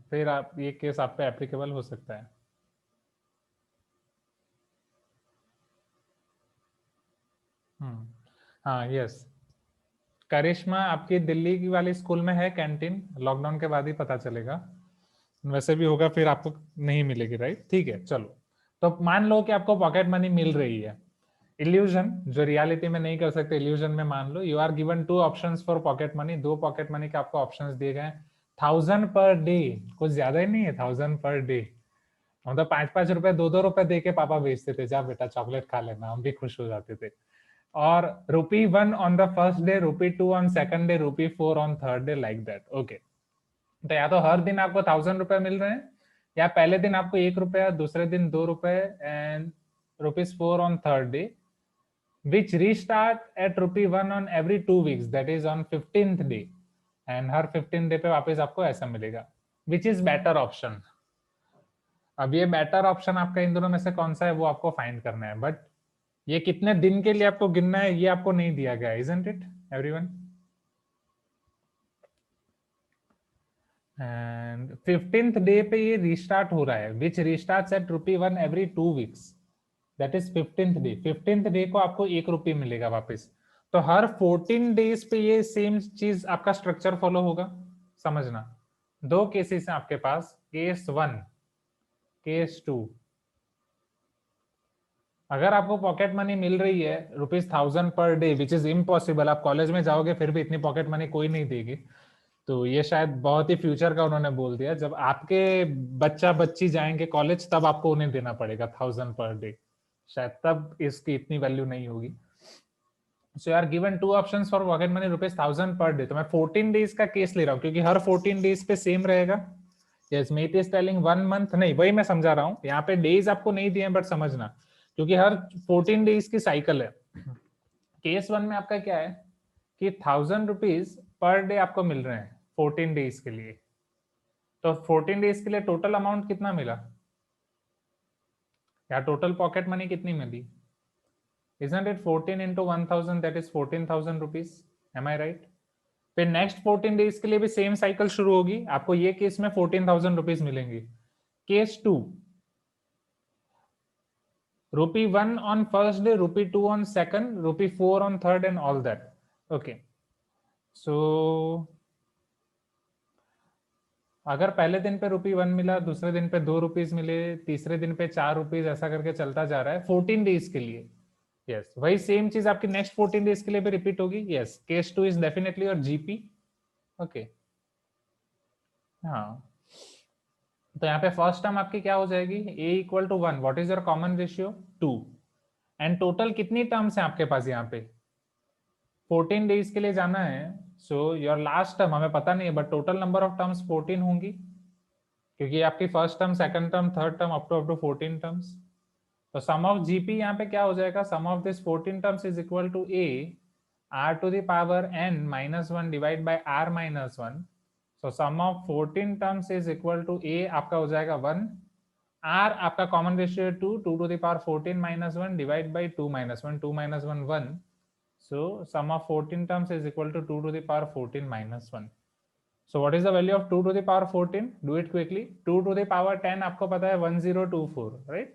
फिर आप ये केस आप पे एप्लीकेबल हो सकता है। हाँ यस, करिश्मा आपकी दिल्ली की वाली स्कूल में है कैंटीन, लॉकडाउन के बाद ही पता चलेगा, वैसे भी होगा फिर आपको नहीं मिलेगी, राइट? ठीक है, चलो। तो मान लो कि आपको पॉकेट मनी मिल रही है, इल्यूजन जो रियलिटी में नहीं कर सकते, इल्यूजन में मान लो you are given 2 options for pocket money, 2 pocket money के आपको ऑप्शंस दिए गए। 1000 पर डे, कुछ ज्यादा ही नहीं है 1000 पर डे। हम तो 5-5 रुपए 2-2 रुपए दे के पापा बेचते थे, जा बेटा चॉकलेट खा लेना, हम भी खुश हो जाते थे। और ₹1 on the first day, ₹2 on second day, ₹4 on third day, like that. Okay, तो या तो हर दिन आपको 1000 रुपए मिल रहे हैं, या पहले दिन आपको ₹1, दूसरे दिन ₹2 and ₹4 on third day, which restart at ₹1 on every 2 weeks, that is on 15th day, and her 15th day पे वापस आपको ऐसा मिलेगा। Which is better option? अब ये बेटर ऑप्शन आपका इन दोनों में से कौन सा है वो आपको फाइंड करना है, बट ये कितने दिन के लिए आपको गिनना है ये आपको नहीं दिया गया, isn't it everyone? And 15th day पे ये रिस्टार्ट हो रहा है, which restarts at ₹1 every 2 weeks, that is 15th day. 15th day को आपको ₹1 मिलेगा वापस। तो हर 14 डेज पे ये सेम चीज आपका स्ट्रक्चर फॉलो होगा, समझना। 2 केसेस हैं आपके पास, केस 1, केस 2। अगर आपको पॉकेट मनी मिल रही है ₹1000 per day, which is impossible, आप कॉलेज में जाओगे फिर भी इतनी पॉकेट मनी कोई नहीं देगी। तो ये शायद बहुत ही फ्यूचर का उन्होंने बोल दिया, जब आपके बच्चा बच्ची जाएंगे कॉलेज तब आपको उन्हें देना पड़ेगा 1000 पर डे, शायद तब इसकी इतनी वैल्यू नहीं होगी। So you are given 2 options for pocket money ₹1000 per day. तो मैं 14 डेज का केस ले रहा हूँ क्योंकि हर 14 डेज पे सेम रहेगा। Yes, Meet is telling 1 month, नहीं वही मैं समझा रहा हूँ, यहाँ पे डेज आपको नहीं दिए बट समझना, क्योंकि हर 14 डेज की साइकिल है। केस 1 में आपका क्या है कि ₹1000 पर डे आपको मिल रहे हैं 14 डेज के लिए। तो 14 डेज के लिए टोटल अमाउंट कितना मिला, या टोटल पॉकेट मनी कितनी मिली? Isn't it 14 into 1000, that is 14,000 rupees? Am I right? फिर नेक्स्ट 14 डेज के लिए भी सेम साइकिल शुरू होगी, आपको ये केस में 14,000 रुपीज मिलेंगे। Case 2, ₹1 on first day, ₹2 on second, ₹4 on third, and all that. Okay, so अगर पहले दिन पे ₹1 मिला, दूसरे दिन पे ₹2 मिले, तीसरे दिन पे ₹4, ऐसा करके चलता जा रहा है 14 डेज के लिए, यस, वही सेम चीज आपकी नेक्स्ट 14 डेज के लिए भी रिपीट होगी। Yes, case 2 is definitely your GP. Okay, हाँ, तो यहाँ पे फर्स्ट टर्म आपकी क्या हो जाएगी, a equal to 1, what is your common ratio 2, and total कितनी टर्म्स है आपके पास यहाँ पे 14 डेज के लिए जाना है। सो योर लास्ट टर्म हमें पता नहीं है, but total number of terms 14 होंगी, क्योंकि आपकी first term, second term, third term up to 14 terms. तो सम ऑफ जीपी यहाँ पे क्या हो जाएगा, sum of this 14 terms is equal to a r to the power n minus 1 divide by r minus 1। So sum of 14 terms is equal to a आपका हो जाएगा 1, r आपका common ratio 2, 2 to the power 14 minus 1 divide by 2 minus 1, 2 minus 1 1। So sum of 14 terms is equal to 2 to the power 14 minus 1. So what is the value of 2 to the power 14? Do it quickly. 2 to the power 10 आपको पता है 1024, right?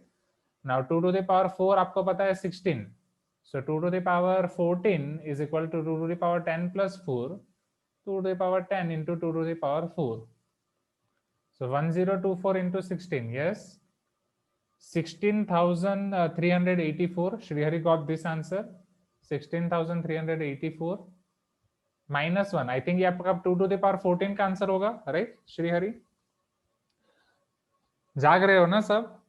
Now 2 to the power 4 आपको पता है 16. So 2 to the power 14 is equal to 2 to the power 10 plus 4, 2 to the power 10 into 2 to the power 4. So 1024 into 16, yes, 16,384. Shrihari got this answer. 16,384 minus 1, I think ये आपका 2 to the power 14 का answer होगा, right Shrihari? जाग रहे हो ना सब?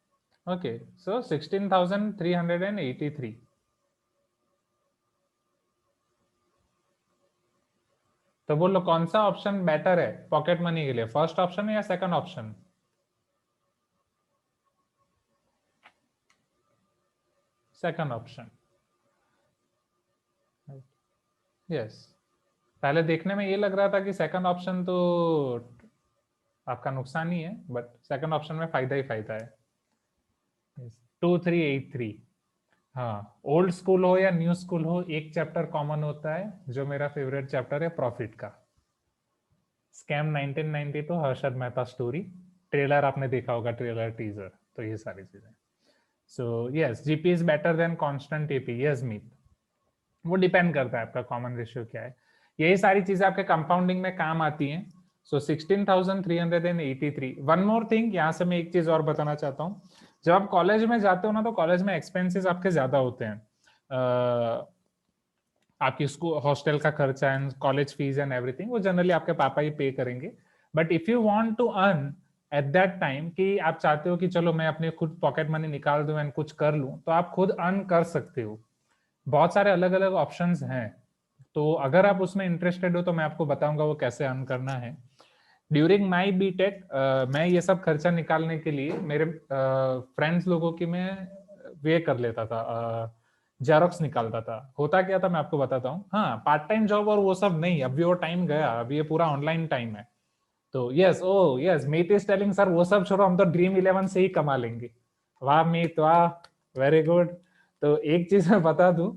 Okay, सो 16,383। तो बोलो कौन सा ऑप्शन बेटर है पॉकेट मनी के लिए, फर्स्ट ऑप्शन या second option? Second option, yes. पहले देखने में ये लग रहा था कि सेकंड ऑप्शन तो आपका नुकसान ही है, बट सेकंड ऑप्शन में फायदा ही फायदा है। 2383, हाँ, ओल्ड स्कूल हो या न्यू स्कूल हो, एक चैप्टर कॉमन होता है, जो मेरा फेवरेट चैप्टर है प्रॉफिट का। Scam 1992, Harshad Mehta story, trailer आपने देखा होगा, ट्रेलर टीजर, तो ये सारी चीजें। So yes, GP is better than constant AP, yes Meet, वो डिपेंड करता है आपका कॉमन रेशियो क्या है। यही सारी चीजें आपके कंपाउंडिंग में काम आती हैं। सो 16,383। वन मोर थिंग, यहाँ से मैं एक चीज और बताना चाहता हूँ, जब आप कॉलेज में जाते हो ना, तो कॉलेज में एक्सपेंसेस आपके ज्यादा होते हैं, आपकी स्कूल हॉस्टल का खर्चा and college fees and everything, वो जनरली आपके पापा ही पे करेंगे। But if you want to earn at that time, कि आप चाहते हो कि चलो मैं अपने खुद पॉकेट मनी निकाल दूं एंड कुछ कर लूं, तो आप खुद अर्न कर सकते हो। बहुत सारे अलग अलग ऑप्शंस हैं, तो अगर आप उसमें इंटरेस्टेड हो तो मैं आपको बताऊंगा वो कैसे अर्न करना है। ड्यूरिंग माई बीटेक मैं ये सब खर्चा निकालने के लिए मेरे फ्रेंड्स लोगों की मैं वे कर लेता था, जेरोक्स निकालता था। होता क्या था मैं आपको बताता हूँ, हाँ, पार्ट टाइम जॉब और वो सब नहीं, अभी वो टाइम गया, अभी ये पूरा ऑनलाइन टाइम है। तो yes, O yes, Meet is telling sir वो सब छोड़ो, हम तो ड्रीम 11 से ही कमा लेंगे। वाह मीत, वाह, वेरी गुड। तो एक चीज मैं बता दूं,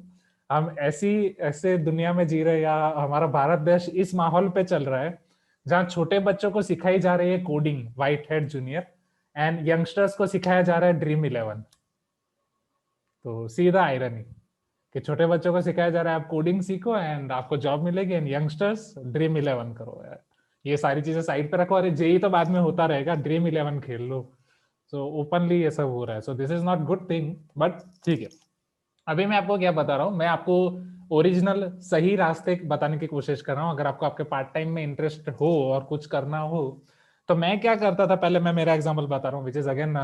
हम ऐसे दुनिया में जी रहे, या हमारा भारत देश इस माहौल पे चल रहा है जहाँ छोटे बच्चों को सिखाई जा रही है coding, white head junior, and youngsters को सिखाया जा रहा है ड्रीम 11। तो सीधा आयरनी कि छोटे बच्चों को सिखाया जा रहा है आप कोडिंग सीखो एंड आपको जॉब मिलेगी, एंड यंगस्टर्स ड्रीम 11 करो। यार ये सारी चीजें साइड पे रखो, अरे जेई तो बाद में होता रहेगा, ड्रीम 11 खेल लो। सो ओपनली ये सब हो रहा है, सो this is not good thing, but ठीक है। अभी मैं आपको क्या बता रहा हूँ, मैं आपको ओरिजिनल सही रास्ते बताने की कोशिश कर रहा हूँ। अगर आपको आपके पार्ट टाइम में इंटरेस्ट हो और कुछ करना हो, तो मैं क्या करता था पहले, मैं मेरा एग्जांपल बता रहा हूँ, which is again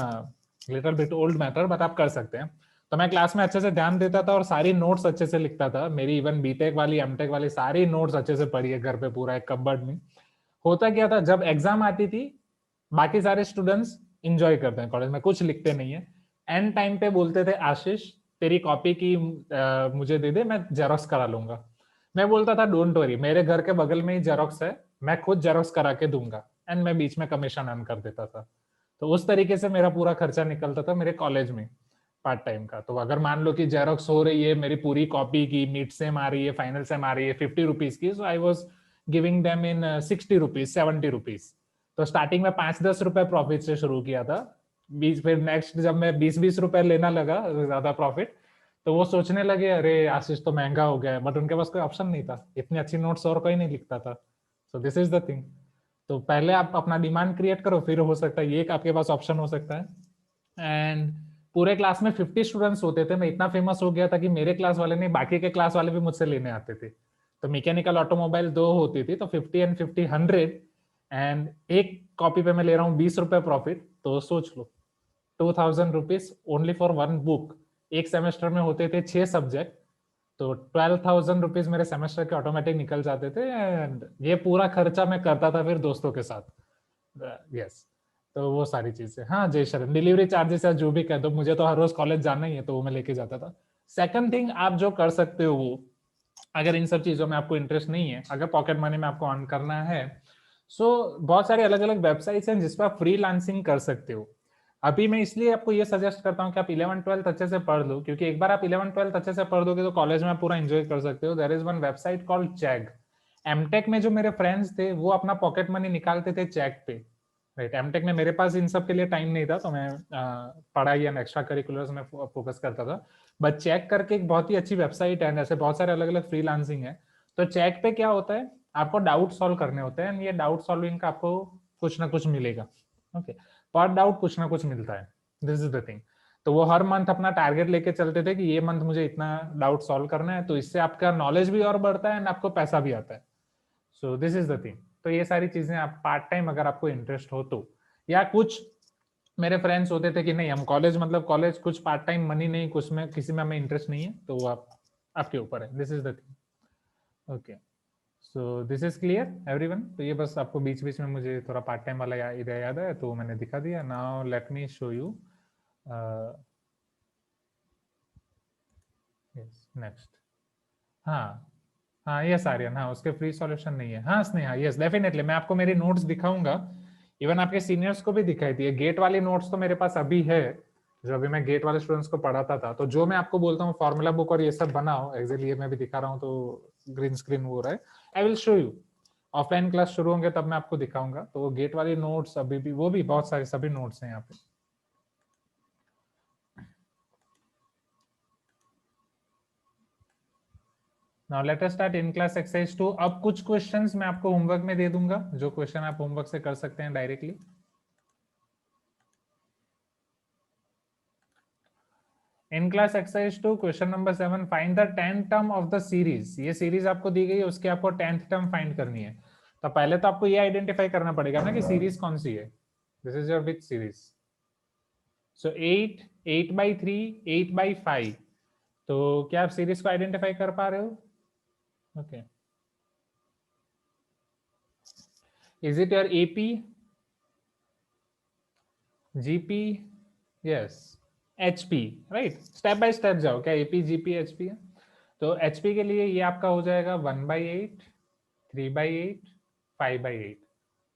little bit old matter, but आप कर सकते हैं। तो मैं क्लास में अच्छे से ध्यान देता था और सारी नोट्स अच्छे से लिखता था। मेरी इवन बीटेक वाली, एमटेक वाली सारी नोट्स अच्छे से पढ़ी है घर पे, पूरा एक कबर्ड में। होता क्या था, जब एग्जाम आती थी, बाकी सारे स्टूडेंट्स इंजॉय करते हैं कॉलेज में, कुछ लिखते नहीं है, एंड टाइम पे बोलते थे आशीष तेरी कॉपी की मुझे दे दे, मैं जेरोक्स करा लूंगा। मैं बोलता था डोंट वरी, मेरे घर के बगल में ही जेरोक्स है, मैं खुद जेरोक्स करा के दूंगा, एंड मैं बीच में कमीशन अर्न कर देता था। तो उस तरीके से मेरा पूरा खर्चा निकलता था मेरे कॉलेज में पार्ट टाइम का। तो अगर मान लो कि जेरोक्स हो रही है मेरी पूरी कॉपी की, मिड सेम आ रही है, फाइनल सेम आ रही है 50 रुपीज की, so I was giving them in 60 rupees, 70 rupees. तो स्टार्टिंग में 5-10 रुपए प्रॉफिट से शुरू किया था, फिर नेक्स्ट जब मैं 20-20 रुपए लेना लगा ज्यादा प्रॉफिट, तो वो सोचने लगे अरे आशीष तो महंगा हो गया है, बट उनके पास कोई ऑप्शन नहीं था, इतनी अच्छी नोट्स और कोई नहीं लिखता था। सो दिस इज द थिंग। तो पहले आप अपना डिमांड क्रिएट करो, फिर हो सकता है ये एक आपके पास ऑप्शन हो सकता है। एंड पूरे क्लास में 50 स्टूडेंट्स होते थे, मैं इतना फेमस हो गया था कि मेरे क्लास वाले नहीं, बाकी के क्लास वाले भी मुझसे लेने आते थे। तो मैकेनिकल ऑटोमोबाइल 2 होती थी, तो 50 एंड 50 100, एंड एक कॉपी पे मैं ले रहा हूँ 20 रुपए प्रॉफिट। तो सोच लो, 2000 rupees only for one book. एक सेमेस्टर में होते थे 6 सब्जेक्ट, तो 12,000 रुपीज मेरे सेमेस्टर के ऑटोमेटिक निकल जाते थे, एंड ये पूरा खर्चा मैं करता था फिर दोस्तों के साथ। यस, तो वो सारी चीजें। हाँ जय शरण, डिलीवरी चार्जेस या जो भी कह दो, मुझे तो हर रोज कॉलेज जाना ही है, तो वो मैं लेके जाता था। सेकंड थिंग आप जो कर सकते हो वो, अगर इन सब चीजों में आपको इंटरेस्ट नहीं है, अगर पॉकेट मनी में आपको अर्न करना है, सो बहुत सारे अलग अलग वेबसाइट्स हैं जिस पर आप फ्रीलांसिंग कर सकते हो। अभी मैं इसलिए आपको ये सजेस्ट करता हूँ कि आप 11th 12th अच्छे से पढ़ लो, क्योंकि एक बार आप 11th 12th अच्छे से पढ़ दोगे तो कॉलेज में आप पूरा एंजॉय कर सकते हो। There is one website called Chegg. MTech में जो मेरे फ्रेंड्स थे वो अपना पॉकेट मनी निकालते थे चैग पे, राइट। एमटेक में मेरे पास इन सब के लिए टाइम नहीं था, तो मैं पढ़ाई या एक्स्ट्रा करिकुलर्स में फोकस करता था। बट चेक करके एक बहुत ही अच्छी वेबसाइट है, ऐसे बहुत सारे अलग अलग फ्रीलांसिंग है। तो चेक पे क्या होता है, आपको डाउट सॉल्व करने होते हैं, ये डाउट सॉल्विंग का आपको कुछ ना कुछ मिलेगा। ओके, पर डाउट कुछ ना कुछ मिलता है, दिस इज द थिंग। तो वो हर मंथ अपना टारगेट लेके चलते थे कि ये मंथ मुझे इतना डाउट सॉल्व करना है, तो इससे आपका नॉलेज भी और बढ़ता है एंड आपको पैसा भी आता है। सो दिस इज द थिंग। तो ये सारी चीजें आप पार्ट टाइम अगर आपको इंटरेस्ट हो तो, या कुछ मेरे फ्रेंड्स होते थे कि नहीं हम कॉलेज मतलब कॉलेज, कुछ पार्ट टाइम मनी नहीं, कुछ में किसी में हमें इंटरेस्ट नहीं है, तो वो आप आपके ऊपर है। This is the thing. Okay, so this is clear everyone. तो ये बस आपको बीच बीच में मुझे थोड़ा पार्ट टाइम वाला इधर याद है, तो मैंने दिखा दिया। Now let me show you next. हाँ हाँ, यस आर्यन, हाँ उसके फ्री सॉल्यूशन नहीं है। हाँ स्नेहा, यस डेफिनेटली मैं आपको मेरी नोट्स दिखाऊंगा, इवन आपके सीनियर्स को भी दिखाई थी। गेट वाली नोट्स तो मेरे पास अभी है, जो अभी मैं गेट वाले स्टूडेंट्स को पढ़ाता था। तो जो मैं आपको बोलता हूँ फॉर्मूला बुक और ये सब बनाओ, एक्चुअली ये मैं भी दिखा रहा हूँ, तो ग्रीन स्क्रीन हो रहा है। I will show you, offline class शुरू होंगे तब मैं आपको दिखाऊंगा। तो वो गेट वाली नोट्स अभी भी, वो भी बहुत सारे सभी नोट्स हैं यहाँ पे। Now let us start in class exercise 2। अब कुछ क्वेश्चंस मैं आपको होमवर्क में दे दूंगा, जो क्वेश्चन आप होमवर्क से कर सकते हैं directly. In class exercise 2 question number 7, find the 10th term of the series. ये सीरीज आपको दी गई है, उसके आपको 10th टर्म फाइंड करनी है। तो पहले तो आपको ये आइडेंटिफाई करना पड़ेगा ना कि सीरीज कौन सी है। This is your which series. सो 8, 8/3, 8/5। तो क्या आप सीरीज को आइडेंटिफाई कर पा रहे हो? Okay, is it your AP, GP, yes, HP, right. Step by step जाओ, क्या एपी जीपी एचपी है? तो एचपी के लिए ये आपका हो जाएगा 1/8, 3/8, 5/8।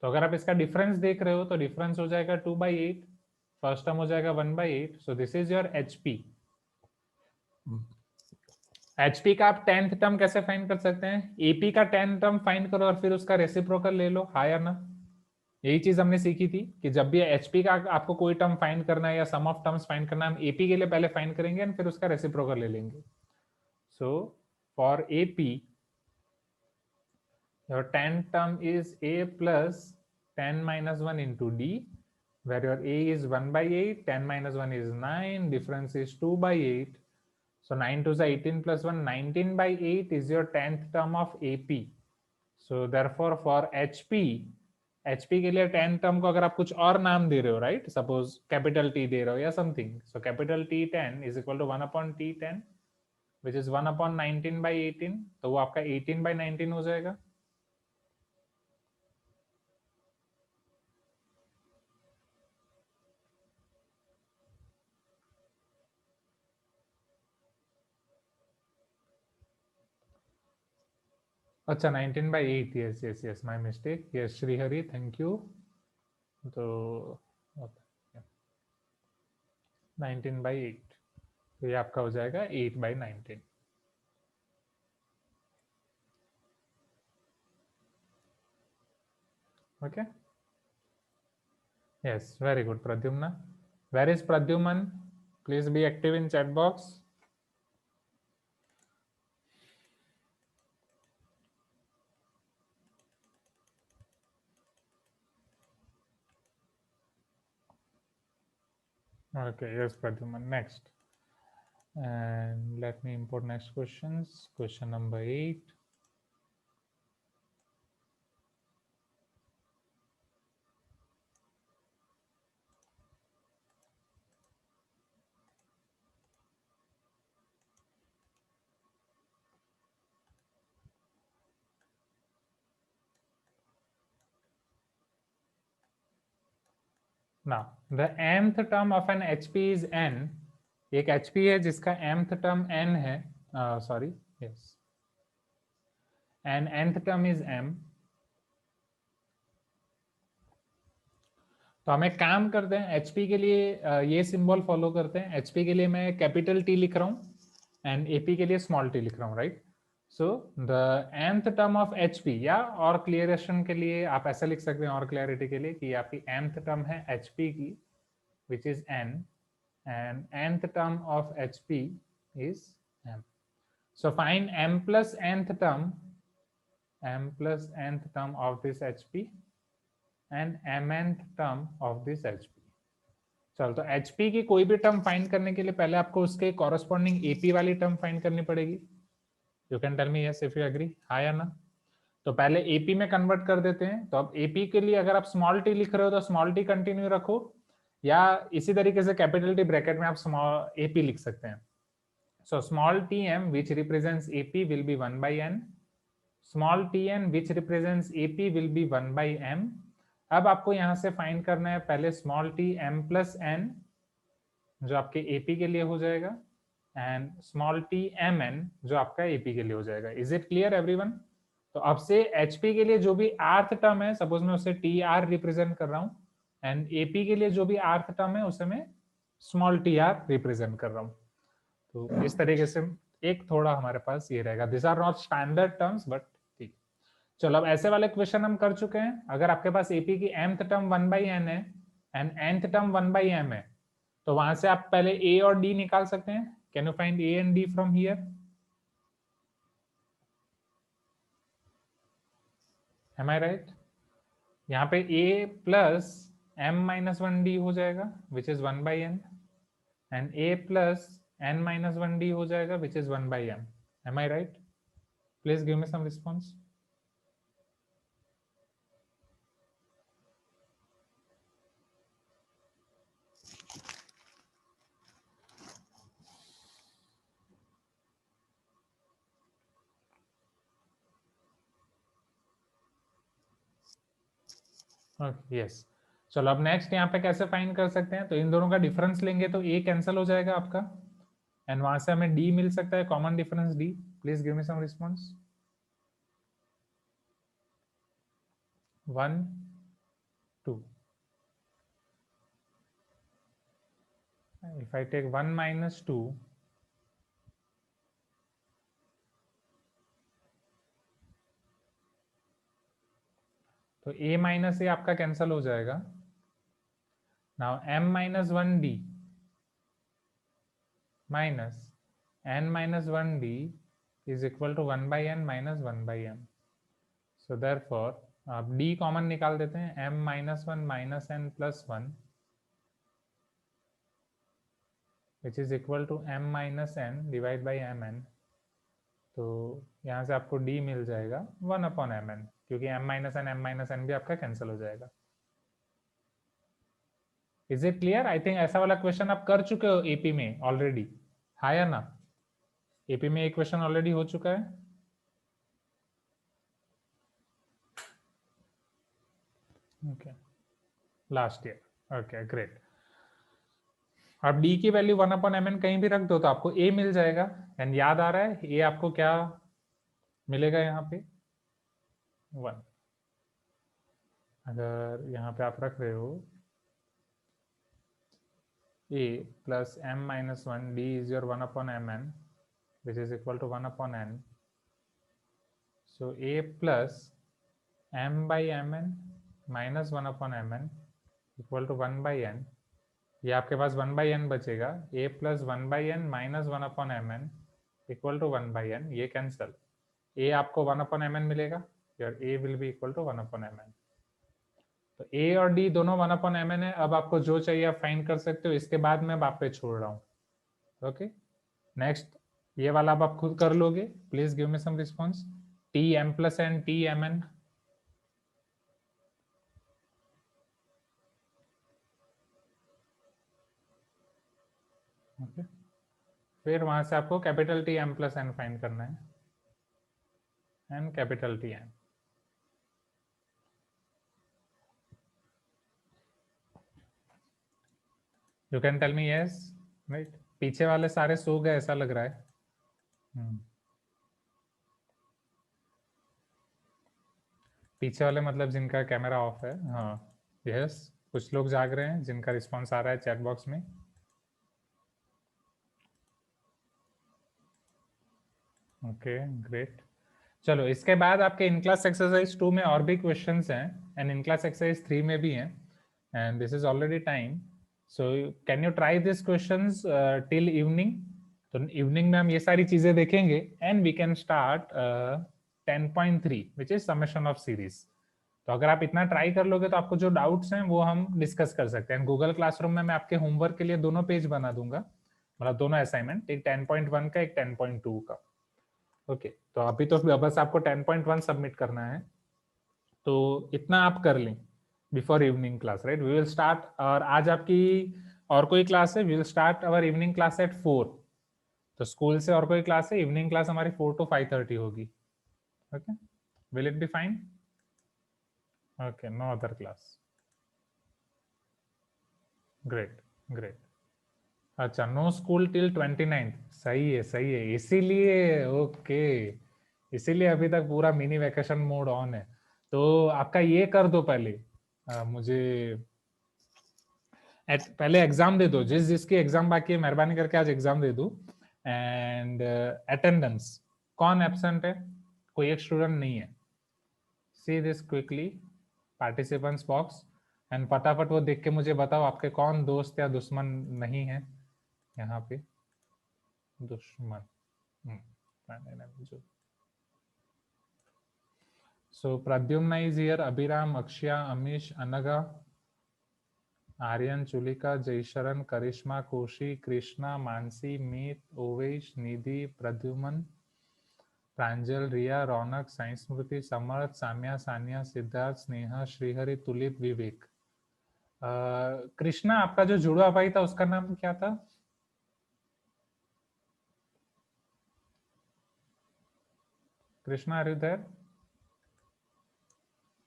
तो अगर आप इसका डिफरेंस देख रहे हो तो डिफरेंस हो जाएगा 2/8, फर्स्ट टर्म हो जाएगा 1/8। सो this is your HP. HP का आप 10th टर्म कैसे फाइंड कर सकते हैं? एपी का 10th टर्म फाइंड करो और फिर उसका रेसिप्रोकल ले लो, हाँ या ना। यही चीज हमने सीखी थी कि जब भी एचपी का आपको कोई टर्म फाइंड करना है या सम ऑफ टर्म्स फाइंड करना है, हम एपी के लिए पहले फाइंड करेंगे और फिर उसका रेसिप्रोकल ले लेंगे। So for AP your 10th term is a plus 10 minus 1 into d, where your a is 1/8, 10 minus 1 is 9, difference is 2/8. So 9 to the 18 plus 1, 19/8 is your 10th term of AP. So therefore for HP के लिए 10th term को अगर आप कुछ और नाम दे रहे हो, राइट, सपोज कैपिटल T दे रहे हो या something, so capital T10 is equal to 1/T10, which is 1/19/18। तो वो आपका 18/19 हो जाएगा। अच्छा 19/8, yes yes yes, my mistake, yes Shrihari, thank you. तो 19/8, तो ये आपका हो जाएगा 8/19। Okay, yes, very good Pradyumna. Where is Pradyuman? Please be active in chat box. Okay, yes, Pradyuman. Next. And let me import next questions. Question number 8. Now, the nth term of an HP is n. एक HP है जिसका nth term n है. Sorry, yes. And nth term is m. तो हम एक काम करते हैं, HP के लिए ये सिंबल फॉलो करते हैं. HP के लिए मैं कैपिटल T लिख रहा हूँ एंड AP के लिए स्मॉल t लिख रहा हूँ, right? So the nth term of HP, या और क्लियरेशन के लिए आप ऐसा लिख सकते हैं, और क्लैरिटी के लिए, कि आपकी nth टर्म है HP की, which is n, and nth term of HP is m. So find m plus nth term of this HP and mnth term of this HP. चलो, तो HP की कोई भी टर्म फाइंड करने के लिए पहले आपको उसके कॉरेस्पॉन्डिंग AP वाली टर्म फाइंड करनी पड़ेगी. You can tell me yes if you agree, हाँ या ना? तो पहले AP में कन्वर्ट कर देते हैं. तो अब AP के लिए अगर आप स्मॉल t लिख रहे हो तो स्मॉल t कंटिन्यू रखो, या इसी तरीके से कैपिटल T ब्रैकेट में आप स्मॉल AP लिख सकते हैं. So small tm which represents AP will be 1 by n. Small tn which represents AP will be 1 by m. अब आपको यहां से फाइंड करना है पहले small t m plus n, जो आपके AP के लिए हो जाएगा, एंड स्मॉल t mn जो आपका AP के लिए हो जाएगा. Is it clear everyone? तो अब से HP के लिए जो भी आर्थ टर्म है, सपोज मैं उसे TR रिप्रेजेंट कर रहा हूँ, एंड AP के लिए जो भी आर्थ टर्म है उसे मैं स्मॉल TR रिप्रेजेंट कर रहा हूँ. तो इस तरीके से एक थोड़ा हमारे पास ये रहेगा. This are not standard terms, but ठीक. चलो, अब ऐसे वाले क्वेश्चन हम कर चुके हैं. अगर आपके पास AP की mth टर्म 1 by n है and nth term 1 by m है, तो वहां से आप पहले A और D निकाल सकते हैं. Can you find A and D from here? Am I right? यहाँ पे A plus m minus 1D हो जाएगा, which is 1 by n, and A plus n minus 1D हो जाएगा, which is 1 by m. Am I right? Please give me some response. Yes. चलो, अब next यहाँ पे कैसे फाइंड कर सकते हैं? तो इन दोनों का डिफरेंस लेंगे तो A कैंसिल हो जाएगा आपका, एंड वहां से हमें D मिल सकता है, common difference D. Please give me some response. 1 2. If I take 1 minus 2, तो A माइनस A आपका कैंसिल हो जाएगा. Now m minus 1D minus n minus 1D is equal to 1 by n minus 1 by m. So therefore, आप D common निकाल देते हैं, m minus 1 minus n plus 1 which is equal to m minus n divided by mn. तो यहाँ से आपको D मिल जाएगा 1 upon mn, क्योंकि m minus n भी आपका कैंसिल हो जाएगा. Is it clear? I think ऐसा वाला क्वेश्चन आप कर चुके हो AP में ऑलरेडी, हाँ या ना? AP में एक क्वेश्चन ऑलरेडी हो चुका है. Okay, last year. Okay, great. आप D की वैल्यू 1 upon mn कहीं भी रख दो तो आपको A मिल जाएगा. एंड याद आ रहा है A आपको क्या मिलेगा यहाँ पे? 1. अगर यहाँ पे आप रख रहे हो A plus m minus 1, D is your 1 upon mn, which is equal to 1 upon n. So A plus m by mn minus 1 upon mn equal to 1 by n. ये आपके पास 1 by n बचेगा. A plus 1 by n minus 1 upon mn equal to 1 by n. ये cancel. A आपको 1 upon mn मिलेगा. Your A will be equal to 1 upon mn. तो ए और D दोनों 1/mn है। अब आपको जो चाहिए आप फाइंड कर सकते हो, इसके बाद मैं आप पे छोड़ रहा हूँ। ओके, नेक्स्ट ये वाला अब आप खुद कर लोगे। Please give me some response. T M plus N T M N. Okay, फिर वहां से आपको capital T M plus N find करना है, N capital T N. You can tell me yes, right. पीछे वाले सारे सो गए ऐसा लग रहा है। पीछे वाले मतलब जिनका कैमरा ऑफ है। हाँ यस, कुछ लोग जाग रहे हैं जिनका रिस्पॉन्स आ रहा है चैट बॉक्स में। Okay great. चलो इसके बाद आपके इन क्लास एक्सरसाइज 2 में और भी क्वेश्चंस हैं, एंड इन क्लास एक्सरसाइज 3 में भी हैं, and this is already time. So can you try this questions till evening. तो इवनिंग में हम ये सारी चीजें देखेंगे, and we can start 10.3 which is summation of series. तो अगर आप इतना ट्राई कर लोगे तो आपको जो डाउट्स हैं वो हम डिस्कस कर सकते हैं। गूगल क्लासरूम में मैं आपके होमवर्क के लिए दोनों पेज बना दूंगा, मतलब दोनों असाइनमेंट, एक 10.1 का एक 10.2 का। ओके तो अभी तो बस आपको 10.1 सबमिट करना है, तो इतना आप कर लें before evening class, right. We will start, और आज आपकी और कोई क्लास है? We will start our evening class at 4। तो स्कूल से और कोई क्लास है? इवनिंग क्लास हमारी 4 to 5:30 होगी। Okay, will it be fine? Okay, no other class. Great great. अच्छा, नो स्कूल टिल 29th। सही है सही है, इसीलिए ओके, इसीलिए अभी तक पूरा मिनी वैकेशन मोड ऑन है। तो आपका ये कर दो पहले, मुझे पहले एग्जाम दे दो, जिस जिसकी एग्जाम बाकी है मेहरबानी करके आज एग्जाम दे दो। एंड अटेंडेंस, कौन एब्सेंट है? कोई एक स्टूडेंट नहीं है। See this quickly, participants box, and फटाफट वो देख के मुझे बताओ आपके कौन दोस्त या दुश्मन नहीं है यहाँ पे। दुश्मन, so Pradyumn is here, Abhiram, Akshaya, Amish, Anagha, Aryan, Chulika, Jaysharan, Karishma, Koshi, Krishna, Mansi, Meet, Ovesh, Nidhi, Pradyuman, Pranjal, Riya, Raunak, Sai Smriti, Samarth, Samya, Saniya, Siddharth, Sneha, Shrihari, Tulip, Vivek. Krishna, आपका जो जुड़वा भाई था उसका नाम क्या था? Krishna, are you there?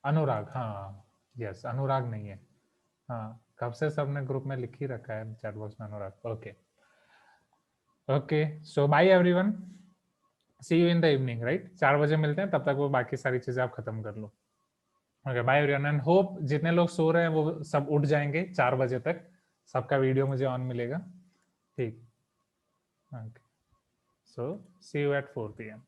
Anurag, हाँ यस, अनुराग नहीं है। हाँ, कब से सबने ग्रुप में लिख ही रखा है चैट बॉक्स में Anurag. Okay okay, so bye everyone, see you in the evening, right. 4 बजे मिलते हैं, तब तक वो बाकी सारी चीजें आप खत्म कर लो। Okay bye everyone, and hope जितने लोग सो रहे हैं वो सब उठ जाएंगे 4 बजे तक, सबका वीडियो मुझे ऑन मिलेगा, ठीक। Okay, so see you at 4 PM।